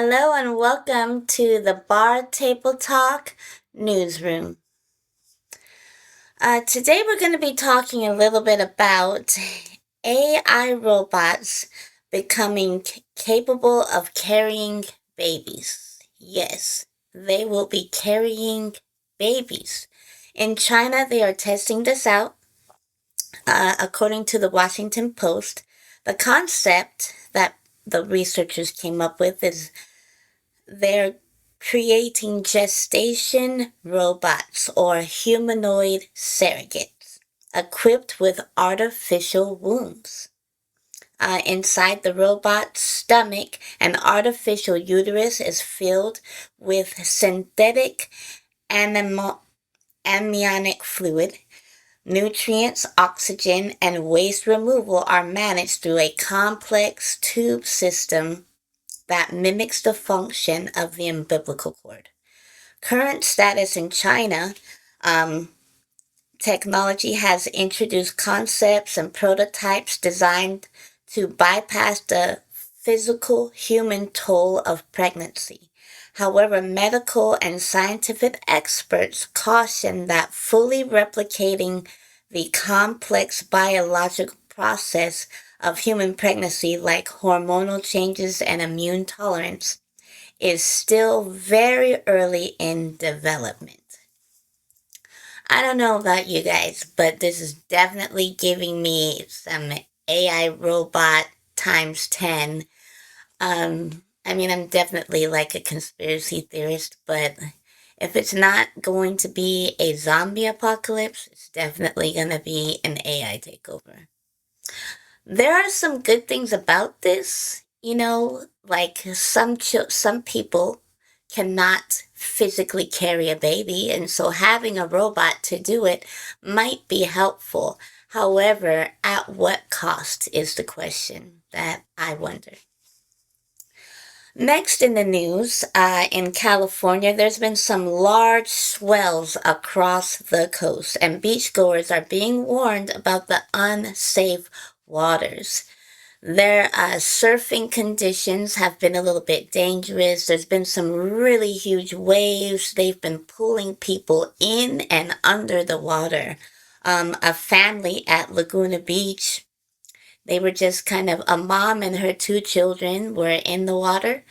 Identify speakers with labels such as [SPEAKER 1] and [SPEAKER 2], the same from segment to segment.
[SPEAKER 1] Hello and welcome to the Bar Table Talk Newsroom. Today we're going to be talking a little bit about AI robots becoming capable of carrying babies. Yes, they will be carrying babies. In China, they are testing this out. According to the Washington Post, the concept that the researchers came up with is they're creating gestation robots or humanoid surrogates equipped with artificial wombs. Inside the robot's stomach, an artificial uterus is filled with synthetic amniotic fluid. Nutrients, oxygen, and waste removal are managed through a complex tube system that mimics the function of the umbilical cord. Current status in China, um, technology has introduced concepts and prototypes designed to bypass the physical human toll of pregnancy. However, medical and scientific experts caution that fully replicating the complex biological process of human pregnancy, like hormonal changes and immune tolerance, is still very early in development. I don't know about you guys, but this is definitely giving me some AI robot times 10. I'm definitely like a conspiracy theorist, but if it's not going to be a zombie apocalypse, it's definitely going to be an AI takeover. There are some good things about this, like some people cannot physically carry a baby, and so having a robot to do it might be helpful. However, at what cost is the question that I wonder. Next in the news, in California, there's been some large swells across the coast, and beachgoers are being warned about the unsafe waters. Their surfing conditions have been a little bit dangerous. There's been some really huge waves. They've been pulling people in and under the water. A family at Laguna Beach, they were just kind of a mom and her two children were in the water.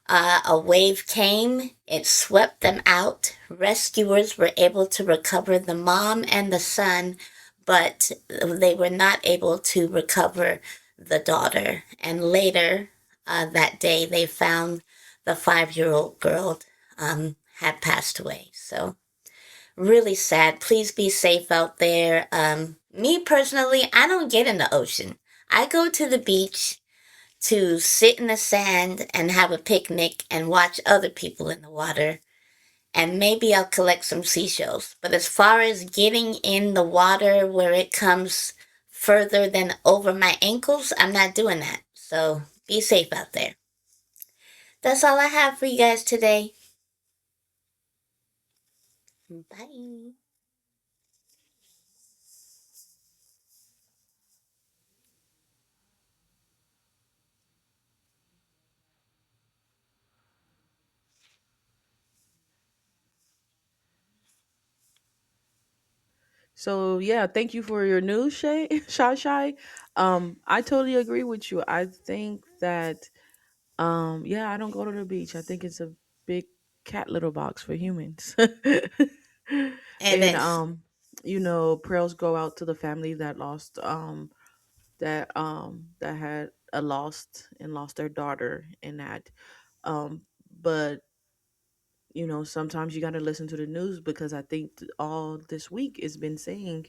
[SPEAKER 1] A wave came, it swept them out. Rescuers were able to recover the mom and the son, but they were not able to recover the daughter. And later that day, they found the 5-year old girl had passed away. So, really sad. Please be safe out there. Me personally, I don't get in the ocean. I go to the beach to sit in the sand and have a picnic and watch other people in the water. And maybe I'll collect some seashells. But as far as getting in the water where it comes further than over my ankles, I'm not doing that. So be safe out there. That's all I have for you guys today. Bye.
[SPEAKER 2] So yeah, thank you for your news, Shay. Shy Shy. I totally agree with you. I think that yeah, I don't go to the beach. I think it's a big cat litter box for humans.
[SPEAKER 1] It
[SPEAKER 2] and
[SPEAKER 1] is.
[SPEAKER 2] prayers go out to the family that lost that had a lost their daughter in that. Um but sometimes you got to listen to the news because I think all this week it's been saying,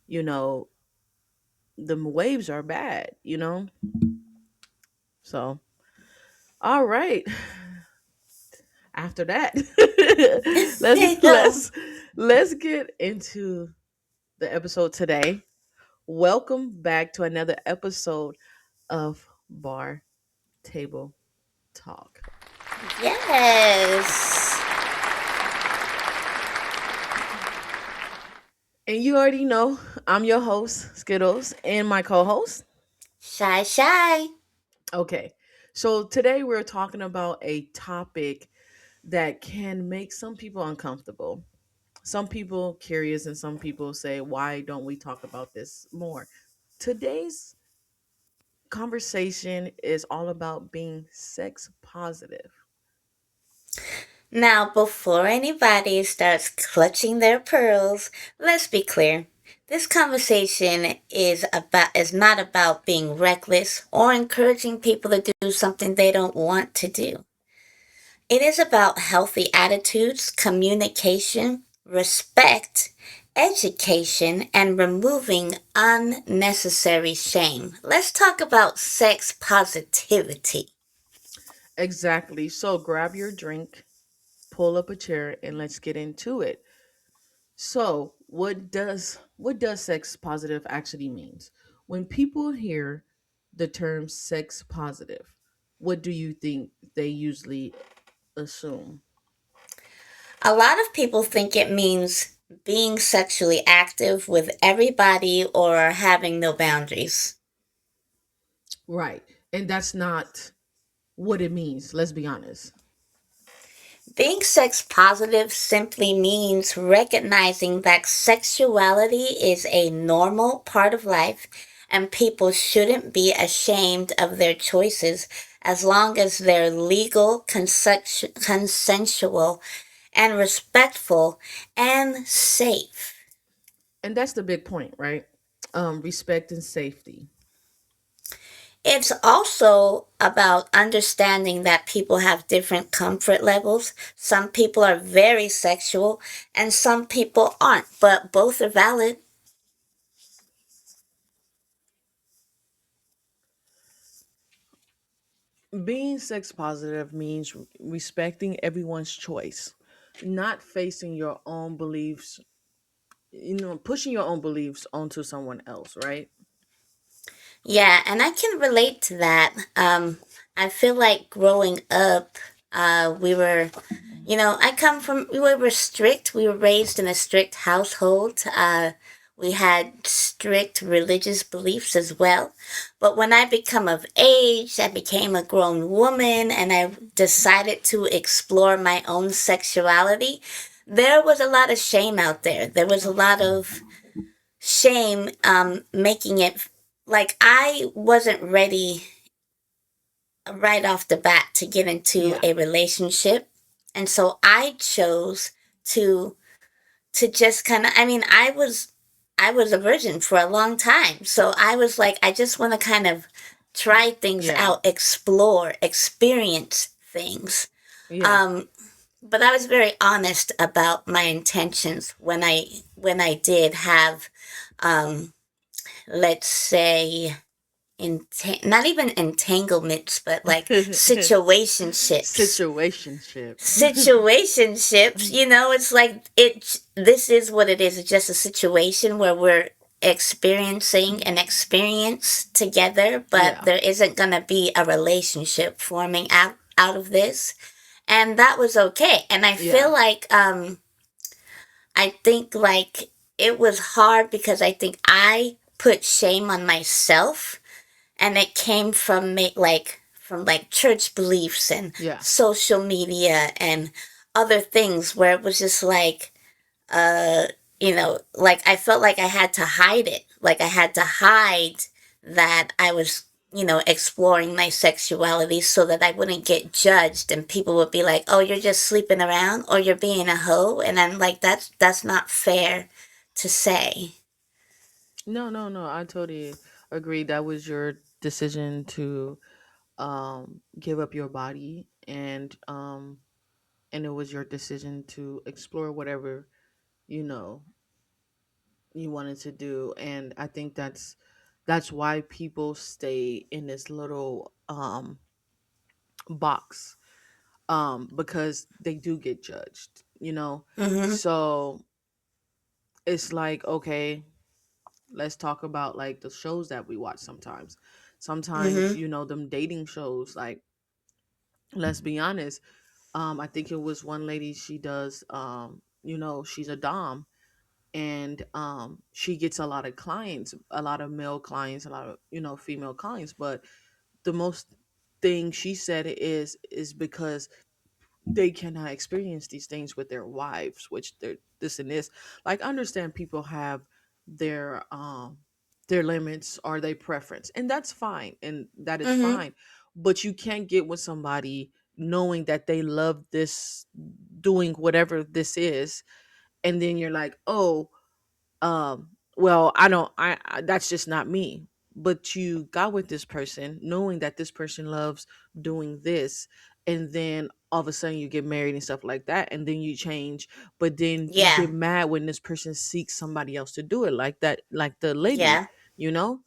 [SPEAKER 2] you know, the waves are bad. So, all right. After that, let's
[SPEAKER 1] No.
[SPEAKER 2] let's let's get into the episode today. Welcome back to another episode of Bar Table Talk.
[SPEAKER 1] Yes.
[SPEAKER 2] And you already know I'm your host, Skittles, and my co-host.
[SPEAKER 1] Shy, shy.
[SPEAKER 2] Okay. So today we're talking about a topic that can make some people uncomfortable, some people curious, and some people say, why don't we talk about this more? Today's conversation is all about being sex positive.
[SPEAKER 1] Now, before anybody starts clutching their pearls, let's be clear. This conversation is not about being reckless or encouraging people to do something they don't want to do. It is about healthy attitudes, communication, respect, education, and removing unnecessary shame. Let's talk about sex positivity.
[SPEAKER 2] Exactly. So grab your drink, pull up a chair, and let's get into it. So, what does sex positive actually means? When people hear the term sex positive, what do you think they usually assume?
[SPEAKER 1] A lot of people think it means being sexually active with everybody or having no boundaries.
[SPEAKER 2] Right. And that's not what it means, let's be honest.
[SPEAKER 1] Being sex positive simply means recognizing that sexuality is a normal part of life and people shouldn't be ashamed of their choices as long as they're legal, consensual, and respectful and safe.
[SPEAKER 2] And that's the big point, right? Respect and safety.
[SPEAKER 1] It's also about understanding that people have different comfort levels. Some people are very sexual and some people aren't, but both are valid.
[SPEAKER 2] Being sex positive means respecting everyone's choice, not facing your own beliefs, pushing your own beliefs onto someone else, right?
[SPEAKER 1] Yeah, and I can relate to that. I feel like growing up, we were, I come from, we were strict. We were raised in a strict household. We had strict religious beliefs as well. But when I become of age, I became a grown woman and I decided to explore my own sexuality. There was a lot of shame out there. There was a lot of shame making it like I wasn't ready right off the bat to get into
[SPEAKER 2] Yeah.
[SPEAKER 1] a relationship. And so I chose to just kind of I was a virgin for a long time. So I was like I just want to kind of try things
[SPEAKER 2] Yeah.
[SPEAKER 1] out, explore, experience things.
[SPEAKER 2] Yeah.
[SPEAKER 1] Um but I was very honest about my intentions when I did have um let's say not even entanglements but like situationships.
[SPEAKER 2] Situationships.
[SPEAKER 1] Situationships, it's like this is what it is. It's just a situation where we're experiencing an experience together, but
[SPEAKER 2] Yeah.
[SPEAKER 1] there isn't going to be a relationship forming out of this, and that was okay. And I feel
[SPEAKER 2] Yeah.
[SPEAKER 1] like I think like it was hard because I think I put shame on myself, and it came from like church beliefs and
[SPEAKER 2] Yeah.
[SPEAKER 1] social media and other things where it was just like uh like I felt like I had to hide it, like I had to hide that I was exploring my sexuality so that I wouldn't get judged and people would be like, oh, you're just sleeping around or you're being a hoe. And I'm like, that's not fair to say.
[SPEAKER 2] No, no, no. I totally agree. That was your decision to give up your body, and it was your decision to explore whatever, you know, you wanted to do. And I think that's why people stay in this little box, because they do get judged,
[SPEAKER 1] Mm-hmm.
[SPEAKER 2] so it's like, okay, let's talk about like the shows that we watch sometimes,
[SPEAKER 1] Mm-hmm.
[SPEAKER 2] them dating shows, like, let's be honest. I think it was one lady, she does, she's a dom, and she gets a lot of clients, a lot of male clients, a lot of female clients, but the most thing she said is because they cannot experience these things with their wives, which they're this and this. Like, I understand people have their their limits or their preference, and that's fine, and that is
[SPEAKER 1] Mm-hmm.
[SPEAKER 2] fine. But you can't get with somebody knowing that they love this, doing whatever this is, and then you're like, oh, well, I don't, I that's just not me. But you got with this person knowing that this person loves doing this, and then all of a sudden you get married and stuff like that, and then you change. But then you get
[SPEAKER 1] Yeah.
[SPEAKER 2] mad when this person seeks somebody else to do it, like that, like the lady,
[SPEAKER 1] Yeah.
[SPEAKER 2] you know.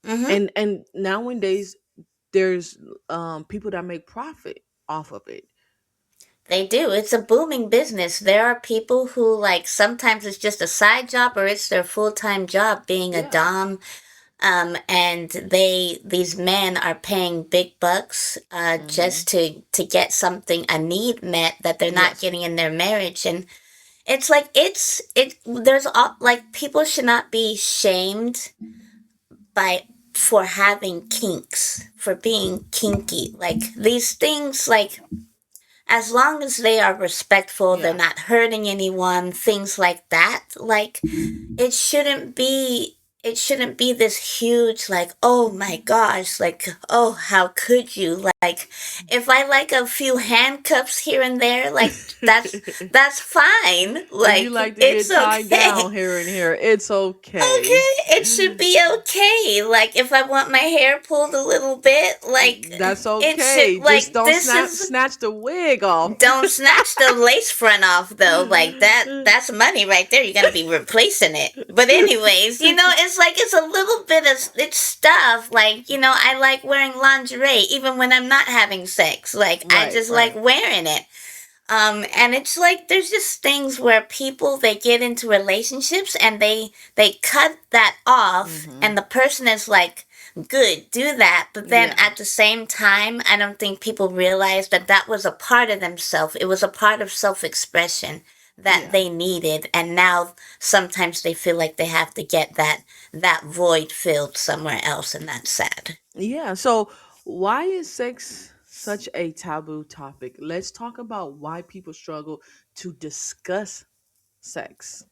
[SPEAKER 1] Mm-hmm.
[SPEAKER 2] And nowadays there's people that make profit off of it.
[SPEAKER 1] They do. It's a booming business. There are people who like sometimes it's just a side job or it's their full-time job being a
[SPEAKER 2] Yeah.
[SPEAKER 1] dom. And these men are paying big bucks
[SPEAKER 2] Hmm.
[SPEAKER 1] just to get something, a need met that they're not
[SPEAKER 2] Yes.
[SPEAKER 1] getting in their marriage. And it's like there's all like people should not be shamed by for having kinks, for being kinky. Like these things, like as long as they are respectful, they're
[SPEAKER 2] Yeah.
[SPEAKER 1] not hurting anyone, things like that. Like it shouldn't be it shouldn't be this huge like, oh my gosh, like, oh, how could you, like, if I like a few handcuffs here and there, like that's fine,
[SPEAKER 2] If you
[SPEAKER 1] like
[SPEAKER 2] like to
[SPEAKER 1] it's
[SPEAKER 2] get tied down
[SPEAKER 1] okay.
[SPEAKER 2] here and here, it's okay.
[SPEAKER 1] Okay, it should be okay. Like if I want my hair pulled a little bit, like
[SPEAKER 2] That's
[SPEAKER 1] it should,
[SPEAKER 2] okay. Just
[SPEAKER 1] like
[SPEAKER 2] don't
[SPEAKER 1] this is,
[SPEAKER 2] snatch the wig off.
[SPEAKER 1] don't snatch the lace front off though. Like that's money right there. You're gonna be replacing it. But anyways, it's like it's a little bit of it's stuff. Like, I like wearing lingerie even when I'm not having sex. Like I
[SPEAKER 2] Right,
[SPEAKER 1] just like
[SPEAKER 2] right.
[SPEAKER 1] wearing it. And it's like there's just things where people they get into relationships and they cut that off,
[SPEAKER 2] Hmm.
[SPEAKER 1] and the person is like, "Good, do that." But then
[SPEAKER 2] Yeah,
[SPEAKER 1] at the same time, I don't think people realize that that was a part of themselves. It was a part of self-expression that
[SPEAKER 2] yeah,
[SPEAKER 1] they needed, and now sometimes they feel like they have to get that void filled somewhere else, and that's sad.
[SPEAKER 2] yeah. So, why is sex such a taboo topic? Let's talk about why people struggle to discuss sex.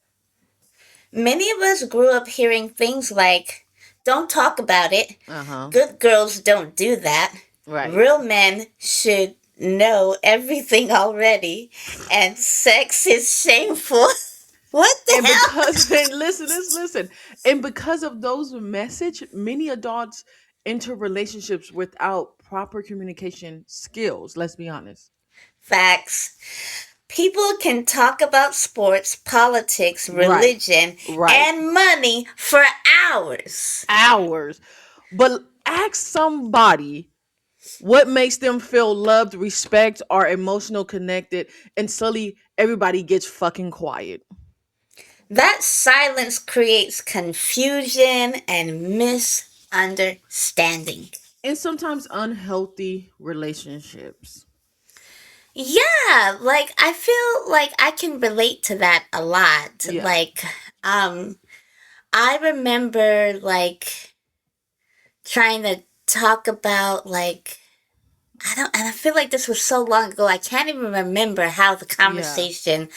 [SPEAKER 1] Many of us grew up hearing things like, don't talk about it.
[SPEAKER 2] Uh huh.
[SPEAKER 1] Good girls don't do that.
[SPEAKER 2] Right.
[SPEAKER 1] Real men should know everything already. And sex is shameful. What the
[SPEAKER 2] And
[SPEAKER 1] hell?
[SPEAKER 2] because and listen, and because of those message, many adults enter relationships without proper communication skills. Let's be honest.
[SPEAKER 1] Facts. People can talk about sports, politics,
[SPEAKER 2] Right.
[SPEAKER 1] religion,
[SPEAKER 2] Right.
[SPEAKER 1] and money for hours.
[SPEAKER 2] Hours. But ask somebody what makes them feel loved, respect, or emotional connected, and suddenly everybody gets fucking quiet.
[SPEAKER 1] That silence creates confusion and misunderstanding.
[SPEAKER 2] And sometimes unhealthy relationships.
[SPEAKER 1] Yeah, like I feel like I can relate to that a lot.
[SPEAKER 2] Yeah.
[SPEAKER 1] Like, um, I remember like trying to talk about like I don't, and I feel like this was so long ago. I can't even remember how the
[SPEAKER 2] Yeah.
[SPEAKER 1] conversation,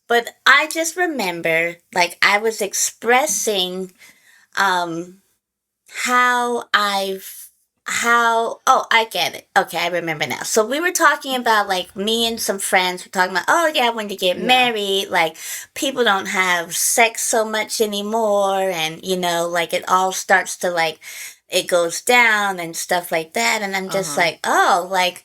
[SPEAKER 1] but I just remember like I was expressing um how I've how oh I get it. Okay, I remember now. So we were talking about like me and some friends were talking about, oh yeah, when you get
[SPEAKER 2] Yeah.
[SPEAKER 1] married, like people don't have sex so much anymore, and like it all starts to like it goes down and stuff like that, and I'm just
[SPEAKER 2] Uh-huh.
[SPEAKER 1] like, oh, like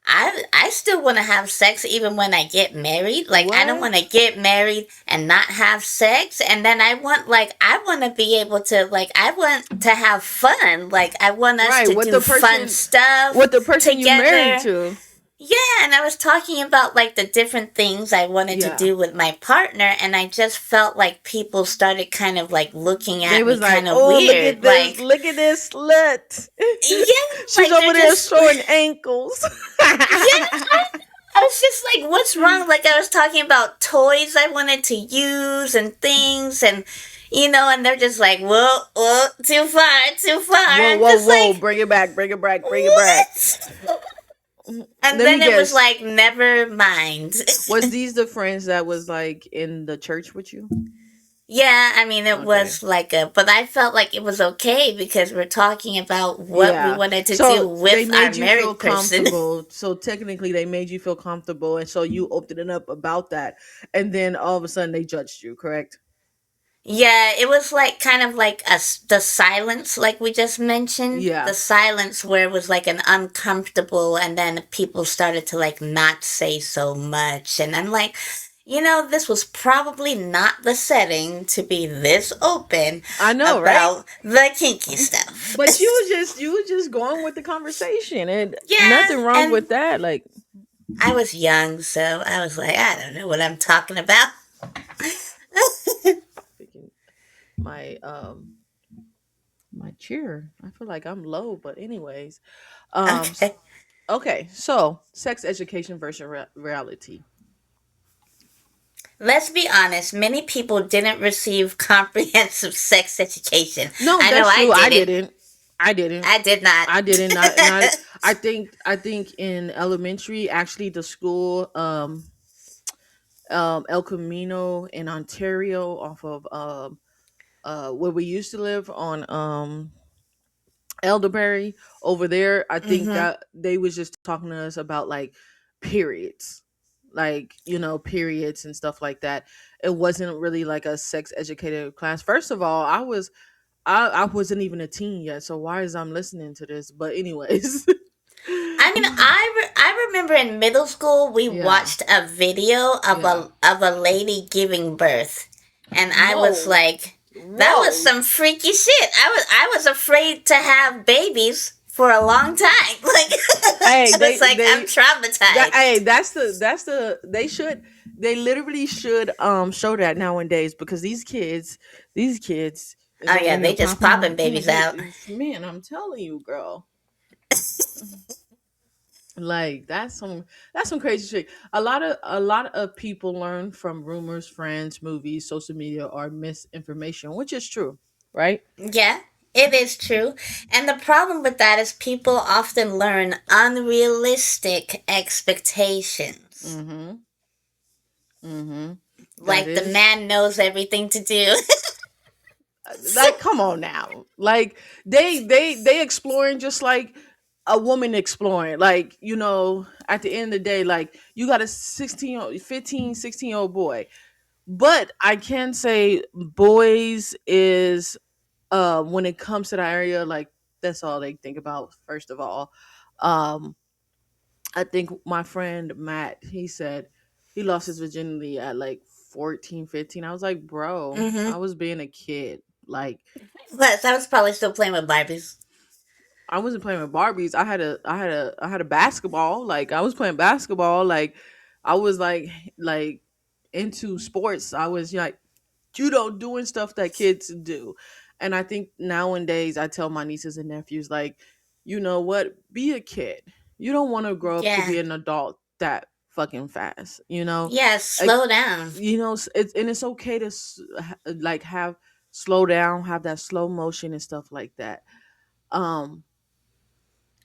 [SPEAKER 1] I still want to have sex even when I get married. Like I don't
[SPEAKER 2] What?
[SPEAKER 1] want to get married and not have sex, and then I want to be able to like I want to have fun. Like I want us
[SPEAKER 2] Right.
[SPEAKER 1] to do fun stuff
[SPEAKER 2] What the person you married
[SPEAKER 1] together.
[SPEAKER 2] to.
[SPEAKER 1] Yeah, and I was talking about like the different things I wanted to
[SPEAKER 2] Yeah.
[SPEAKER 1] do with my partner, and I just felt like people started kind of like looking
[SPEAKER 2] They
[SPEAKER 1] at me
[SPEAKER 2] was like,
[SPEAKER 1] kind of
[SPEAKER 2] oh,
[SPEAKER 1] weird. Like,
[SPEAKER 2] look at this slut.
[SPEAKER 1] yeah,
[SPEAKER 2] She's
[SPEAKER 1] like
[SPEAKER 2] over
[SPEAKER 1] they're
[SPEAKER 2] there
[SPEAKER 1] just
[SPEAKER 2] showing ankles.
[SPEAKER 1] yeah, I was just like, what's wrong? Like, I was talking about toys I wanted to use and things, and and they're just like, whoa, whoa, too far, too far.
[SPEAKER 2] Whoa,
[SPEAKER 1] I'm
[SPEAKER 2] whoa,
[SPEAKER 1] just
[SPEAKER 2] whoa!
[SPEAKER 1] like,
[SPEAKER 2] Bring it back! Bring it back! Bring it back!
[SPEAKER 1] what?
[SPEAKER 2] Mm,
[SPEAKER 1] And
[SPEAKER 2] let me
[SPEAKER 1] then it was
[SPEAKER 2] guess.
[SPEAKER 1] like, never mind.
[SPEAKER 2] Was these the friends that was like in the church with you?
[SPEAKER 1] Yeah, I mean, it
[SPEAKER 2] Okay.
[SPEAKER 1] was like but I felt like it was okay because we're talking about what we
[SPEAKER 2] Yeah.
[SPEAKER 1] wanted to do
[SPEAKER 2] So they
[SPEAKER 1] with our
[SPEAKER 2] made you feel
[SPEAKER 1] married person.
[SPEAKER 2] comfortable. So technically, they made you feel comfortable, and so you opened it up about that, and then all of a sudden they judged you. Correct?
[SPEAKER 1] Yeah, it was like kind of like the silence, like we just mentioned. The
[SPEAKER 2] Yeah.
[SPEAKER 1] silence where it was like an uncomfortable, and then people started to like not say so much. And I'm like, this was probably not the setting to be this open
[SPEAKER 2] I know, right?
[SPEAKER 1] about the kinky stuff.
[SPEAKER 2] But you were just going with the conversation, and
[SPEAKER 1] Yeah,
[SPEAKER 2] nothing wrong
[SPEAKER 1] and
[SPEAKER 2] with that. Like
[SPEAKER 1] I was young, so I was like, I don't know what I'm talking about.
[SPEAKER 2] picking my chair. I feel like I'm low, but anyways. S-
[SPEAKER 1] Okay.
[SPEAKER 2] okay, so sex education versus reality.
[SPEAKER 1] Let's be honest, many people didn't receive comprehensive sex education.
[SPEAKER 2] No,
[SPEAKER 1] I know
[SPEAKER 2] that's
[SPEAKER 1] I
[SPEAKER 2] true. I
[SPEAKER 1] didn't.
[SPEAKER 2] didn't. I didn't.
[SPEAKER 1] I did not.
[SPEAKER 2] I didn't. Not. I think in elementary, actually, the school, El Camino in Ontario, off of where we used to live on elderberry over there. I think
[SPEAKER 1] Hmm.
[SPEAKER 2] that they was just talking to us about like periods, like periods and stuff like that. It wasn't really like a sex educated class. First of all, I wasn't even a teen yet, so why is I'm listening to this? But anyways.
[SPEAKER 1] I mean, I remember in middle school we
[SPEAKER 2] Yeah.
[SPEAKER 1] watched a video of
[SPEAKER 2] Yeah.
[SPEAKER 1] a lady giving birth, and I was
[SPEAKER 2] Whoa.
[SPEAKER 1] like, that was
[SPEAKER 2] Whoa.
[SPEAKER 1] some freaky shit. I was afraid to have babies for a long time. Like
[SPEAKER 2] Hey,
[SPEAKER 1] I was like, I'm
[SPEAKER 2] hey,
[SPEAKER 1] traumatized.
[SPEAKER 2] they should, they literally should show that nowadays, because these kids is
[SPEAKER 1] Oh
[SPEAKER 2] over
[SPEAKER 1] yeah,
[SPEAKER 2] here
[SPEAKER 1] they just
[SPEAKER 2] popping
[SPEAKER 1] popping
[SPEAKER 2] out. Yeah,
[SPEAKER 1] babies out.
[SPEAKER 2] man, I'm telling you, girl. Like that's some crazy shit. A lot of people learn from rumors, friends, movies, social media, or misinformation, which is true, right?
[SPEAKER 1] Yeah, it is true. And the problem with that is people often learn unrealistic expectations.
[SPEAKER 2] Mm-hmm. Mm-hmm. That
[SPEAKER 1] Like the
[SPEAKER 2] is
[SPEAKER 1] man knows everything to do.
[SPEAKER 2] like, come on now. Like they exploring just like a woman exploring. Like, at the end of the day, like, you got a 16 15 16-year-old boy. But I can say boys is, when it comes to that area, like, that's all they think about first of all. um I think my friend Matt, he said he lost his virginity at like 14, 15. I was like, bro, I
[SPEAKER 1] Mm-hmm.
[SPEAKER 2] was being a kid. Like,
[SPEAKER 1] Plus, I was probably still playing with Barbies.
[SPEAKER 2] I wasn't playing with Barbies. I had a basketball. Like, I was playing basketball. Like, I was like into sports. I was like doing stuff that kids do. And I think nowadays I tell my nieces and nephews, like, you know what? Be a kid. You don't want to grow up to
[SPEAKER 1] Yeah.
[SPEAKER 2] be an adult that fucking fast.
[SPEAKER 1] Yeah,
[SPEAKER 2] Like,
[SPEAKER 1] slow down.
[SPEAKER 2] it's okay to like have slow down, have that slow motion and stuff like that. Um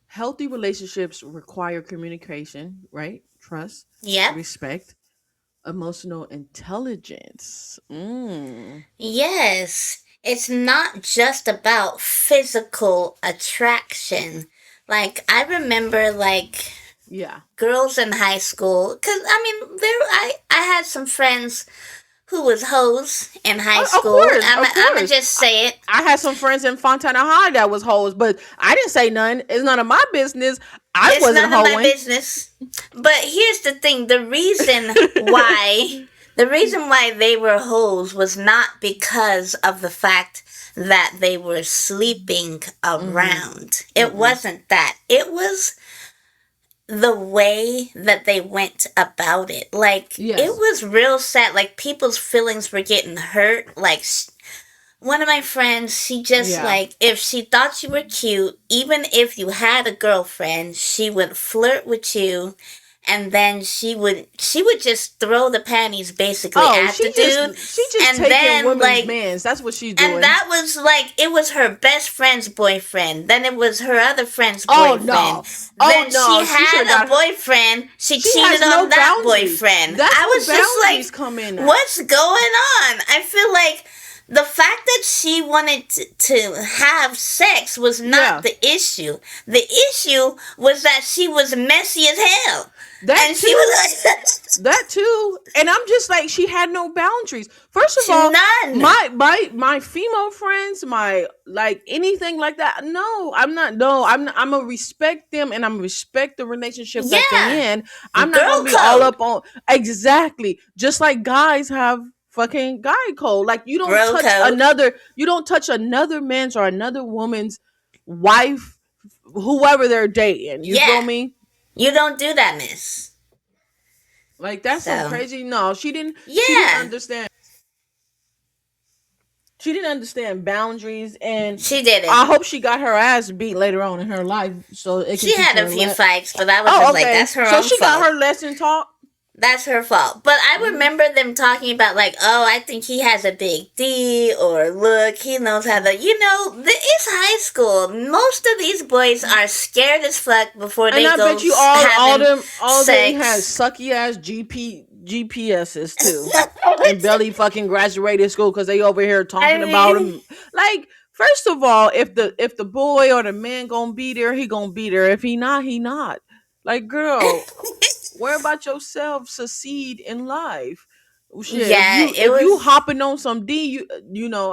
[SPEAKER 2] Healthy relationships require communication, right? Trust,
[SPEAKER 1] Yep.
[SPEAKER 2] respect, emotional intelligence.
[SPEAKER 1] Yes. It's not just about physical attraction. Like, I remember, like,
[SPEAKER 2] Yeah.
[SPEAKER 1] girls in high school, because, I mean, I had some friends who was hoes in high
[SPEAKER 2] Of
[SPEAKER 1] school.
[SPEAKER 2] course, of
[SPEAKER 1] I'm
[SPEAKER 2] course.
[SPEAKER 1] just say it.
[SPEAKER 2] I had some friends in Fontana High that was hoes, but I didn't say none. It's none of my business. I
[SPEAKER 1] It's
[SPEAKER 2] wasn't
[SPEAKER 1] none of my
[SPEAKER 2] hoeing.
[SPEAKER 1] business. But here's the thing: the reason why they were hoes was not because of the fact that they were sleeping
[SPEAKER 2] Mm-hmm.
[SPEAKER 1] around. It
[SPEAKER 2] Mm-mm.
[SPEAKER 1] wasn't that. It was the way that they went about it. Like, it
[SPEAKER 2] Yes.
[SPEAKER 1] was real sad. Like, people's feelings were getting hurt. Like, one of my friends, she just
[SPEAKER 2] Yeah.
[SPEAKER 1] like, if she thought you were cute, even if you had a girlfriend, she would flirt with you and then she would just throw the panties basically
[SPEAKER 2] Oh,
[SPEAKER 1] at the dude,
[SPEAKER 2] she just
[SPEAKER 1] and
[SPEAKER 2] taking
[SPEAKER 1] then
[SPEAKER 2] women's
[SPEAKER 1] like
[SPEAKER 2] mans. That's what she's
[SPEAKER 1] and
[SPEAKER 2] doing.
[SPEAKER 1] that was like, it was her best friend's boyfriend. Then it was her other friend's
[SPEAKER 2] Oh
[SPEAKER 1] boyfriend.
[SPEAKER 2] no. Oh
[SPEAKER 1] Then she
[SPEAKER 2] no. She should have
[SPEAKER 1] had a
[SPEAKER 2] got her.
[SPEAKER 1] boyfriend. She
[SPEAKER 2] She
[SPEAKER 1] cheated
[SPEAKER 2] has
[SPEAKER 1] on
[SPEAKER 2] no
[SPEAKER 1] that
[SPEAKER 2] boundaries.
[SPEAKER 1] boyfriend.
[SPEAKER 2] That's
[SPEAKER 1] I
[SPEAKER 2] where
[SPEAKER 1] was just
[SPEAKER 2] boundaries
[SPEAKER 1] like,
[SPEAKER 2] come in at.
[SPEAKER 1] what's going on? I feel like the fact that she wanted to have sex was not
[SPEAKER 2] Yeah.
[SPEAKER 1] the issue. The issue was that she was messy as hell.
[SPEAKER 2] That
[SPEAKER 1] And she
[SPEAKER 2] too.
[SPEAKER 1] was like,
[SPEAKER 2] That too. And I'm just like, she had no boundaries. First of all,
[SPEAKER 1] none.
[SPEAKER 2] my female friends, my like anything like that. No, I'm not. No, I'm gonna respect them, and I'm gonna respect the relationship that
[SPEAKER 1] Yeah.
[SPEAKER 2] they in. I'm not gonna
[SPEAKER 1] Girl
[SPEAKER 2] be all
[SPEAKER 1] code.
[SPEAKER 2] up on exactly. Just like guys have fucking guy code. Like
[SPEAKER 1] Bro code.
[SPEAKER 2] you don't touch another man's or another woman's wife, whoever they're dating. You feel
[SPEAKER 1] Yeah.
[SPEAKER 2] me?
[SPEAKER 1] You don't do that, miss.
[SPEAKER 2] Like that's some
[SPEAKER 1] So,
[SPEAKER 2] crazy. No, she didn't. She didn't
[SPEAKER 1] yeah.
[SPEAKER 2] understand. She didn't understand boundaries, and
[SPEAKER 1] She didn't.
[SPEAKER 2] I hope she got her ass beat later on in her life, so it can
[SPEAKER 1] She
[SPEAKER 2] teach
[SPEAKER 1] had a
[SPEAKER 2] her.
[SPEAKER 1] few fights, but I was
[SPEAKER 2] Oh,
[SPEAKER 1] just like,
[SPEAKER 2] okay.
[SPEAKER 1] that's her
[SPEAKER 2] So
[SPEAKER 1] own
[SPEAKER 2] she got
[SPEAKER 1] fault.
[SPEAKER 2] her lesson taught.
[SPEAKER 1] That's her fault. But I
[SPEAKER 2] Hmm.
[SPEAKER 1] remember them talking about, like, oh, I think he has a big D, or look, he knows how to, it's high school. Most of these boys are scared as fuck before
[SPEAKER 2] And
[SPEAKER 1] they
[SPEAKER 2] I
[SPEAKER 1] go
[SPEAKER 2] bet you
[SPEAKER 1] having
[SPEAKER 2] all they had
[SPEAKER 1] sex.
[SPEAKER 2] sucky ass GPSs too, and barely fucking graduated school because they over here
[SPEAKER 1] I
[SPEAKER 2] talking about
[SPEAKER 1] mean,
[SPEAKER 2] them. Like, first of all, if the boy or the man gonna be there, he gonna be there. If he not, he not. Like, girl, worry about yourself. Succeed in life. Shit,
[SPEAKER 1] yeah, it
[SPEAKER 2] if you
[SPEAKER 1] was,
[SPEAKER 2] hopping on some D,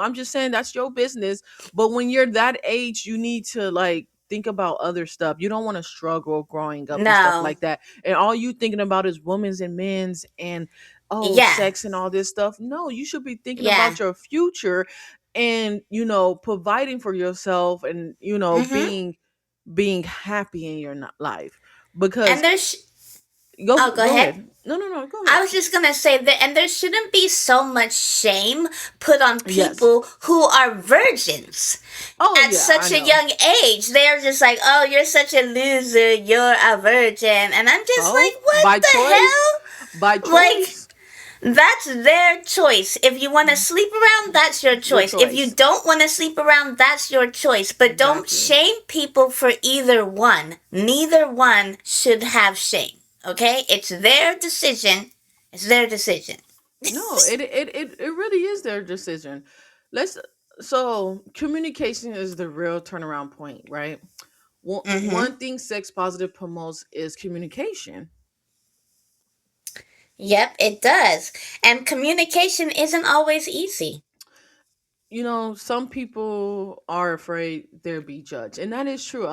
[SPEAKER 2] I'm just saying that's your business. But when you're that age, you need to like think about other stuff. You don't want to struggle growing up and stuff
[SPEAKER 1] no.
[SPEAKER 2] like that. And all you thinking about is women's and men's and oh
[SPEAKER 1] Yeah,
[SPEAKER 2] sex and all this stuff. No, you should be thinking
[SPEAKER 1] yeah.
[SPEAKER 2] about your future and providing for yourself and
[SPEAKER 1] Mm-hmm.
[SPEAKER 2] being happy in your life because
[SPEAKER 1] And there's,
[SPEAKER 2] go
[SPEAKER 1] oh, go
[SPEAKER 2] go
[SPEAKER 1] ahead.
[SPEAKER 2] ahead. No, go
[SPEAKER 1] I
[SPEAKER 2] ahead.
[SPEAKER 1] was just gonna say that, and there shouldn't be so much shame put on
[SPEAKER 2] Yes.
[SPEAKER 1] people who are virgins
[SPEAKER 2] Oh
[SPEAKER 1] at
[SPEAKER 2] yeah, I
[SPEAKER 1] such a
[SPEAKER 2] know.
[SPEAKER 1] young age. They're just like, oh, you're such a loser, you're a virgin. And I'm just
[SPEAKER 2] So
[SPEAKER 1] like, what
[SPEAKER 2] by
[SPEAKER 1] the
[SPEAKER 2] choice, by
[SPEAKER 1] hell? Like,
[SPEAKER 2] choice,
[SPEAKER 1] that's their choice. If you want to sleep around, that's your
[SPEAKER 2] your
[SPEAKER 1] choice. If you
[SPEAKER 2] choice.
[SPEAKER 1] don't want to sleep around, that's your choice. But don't
[SPEAKER 2] Exactly.
[SPEAKER 1] shame people for either one. Neither one should have shame. Okay? It's their decision. It's their decision.
[SPEAKER 2] No, it really is their decision. Let's so communication is the real turnaround point, right?
[SPEAKER 1] Mm-hmm.
[SPEAKER 2] One thing sex positive promotes is communication.
[SPEAKER 1] Yep, it does. And communication isn't always easy.
[SPEAKER 2] Some people are afraid they'll be judged, and that is true.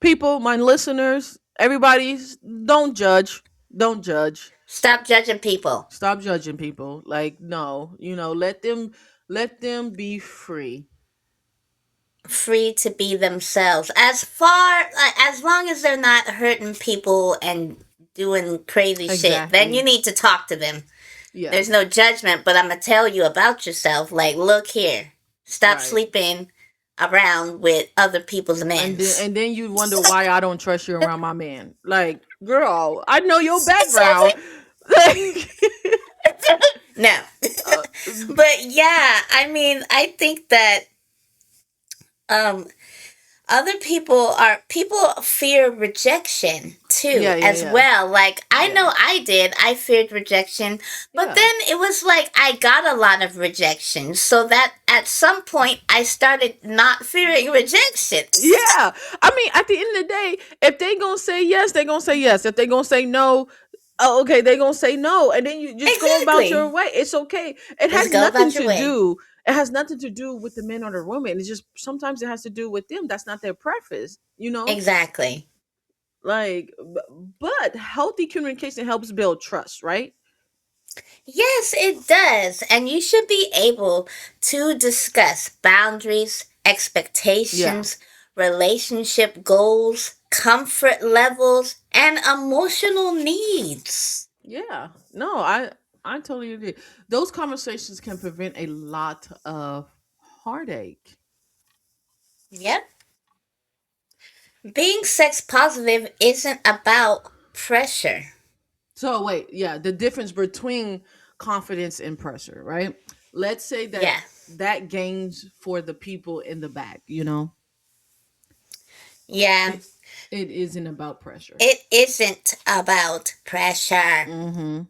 [SPEAKER 2] People, my listeners, everybody's don't judge, don't judge.
[SPEAKER 1] Stop judging people.
[SPEAKER 2] Stop judging people. Like, no, let them be free.
[SPEAKER 1] Free to be themselves. As long as they're not hurting people and doing crazy shit, then you
[SPEAKER 2] Exactly.
[SPEAKER 1] need to talk to them.
[SPEAKER 2] Yeah.
[SPEAKER 1] There's no judgment, but I'm gonna tell you about yourself. Like, look here. Stop
[SPEAKER 2] Right.
[SPEAKER 1] sleeping around with other people's
[SPEAKER 2] And then
[SPEAKER 1] men's.
[SPEAKER 2] and then you wonder why I don't trust you around my man. Like, girl, I know your background. Like,
[SPEAKER 1] No.
[SPEAKER 2] uh,
[SPEAKER 1] But yeah, I mean, I think that um other people fear rejection too
[SPEAKER 2] yeah, yeah,
[SPEAKER 1] as
[SPEAKER 2] yeah,
[SPEAKER 1] well. Like, I
[SPEAKER 2] yeah,
[SPEAKER 1] know I feared rejection, but
[SPEAKER 2] yeah.
[SPEAKER 1] then it was like I got a lot of rejection, so that at some point I started not fearing rejection.
[SPEAKER 2] Yeah. I mean, at the end of the day, if they gonna say yes, they gonna say yes. If they gonna say no, oh, okay, they gonna say no. And then you just go about your
[SPEAKER 1] Exactly.
[SPEAKER 2] way. It's okay. It has
[SPEAKER 1] Just go
[SPEAKER 2] nothing
[SPEAKER 1] about your
[SPEAKER 2] to
[SPEAKER 1] way.
[SPEAKER 2] do. It has nothing to do with the men or the women. It's just sometimes it has to do with them. That's not their preference.
[SPEAKER 1] Exactly.
[SPEAKER 2] Like, but healthy communication helps build trust, right?
[SPEAKER 1] Yes, it does. And you should be able to discuss boundaries,
[SPEAKER 2] Yeah.
[SPEAKER 1] expectations, relationship goals, comfort levels, and emotional needs.
[SPEAKER 2] Yeah. No, I totally agree. Those conversations can prevent a lot of heartache.
[SPEAKER 1] Yep. Being sex positive isn't about pressure.
[SPEAKER 2] So wait, yeah, the difference between confidence and pressure, right? Let's say that
[SPEAKER 1] Yeah.
[SPEAKER 2] that gains for the people in the back, you know?
[SPEAKER 1] Yeah.
[SPEAKER 2] It isn't about pressure.
[SPEAKER 1] It isn't about pressure.
[SPEAKER 2] Mhm.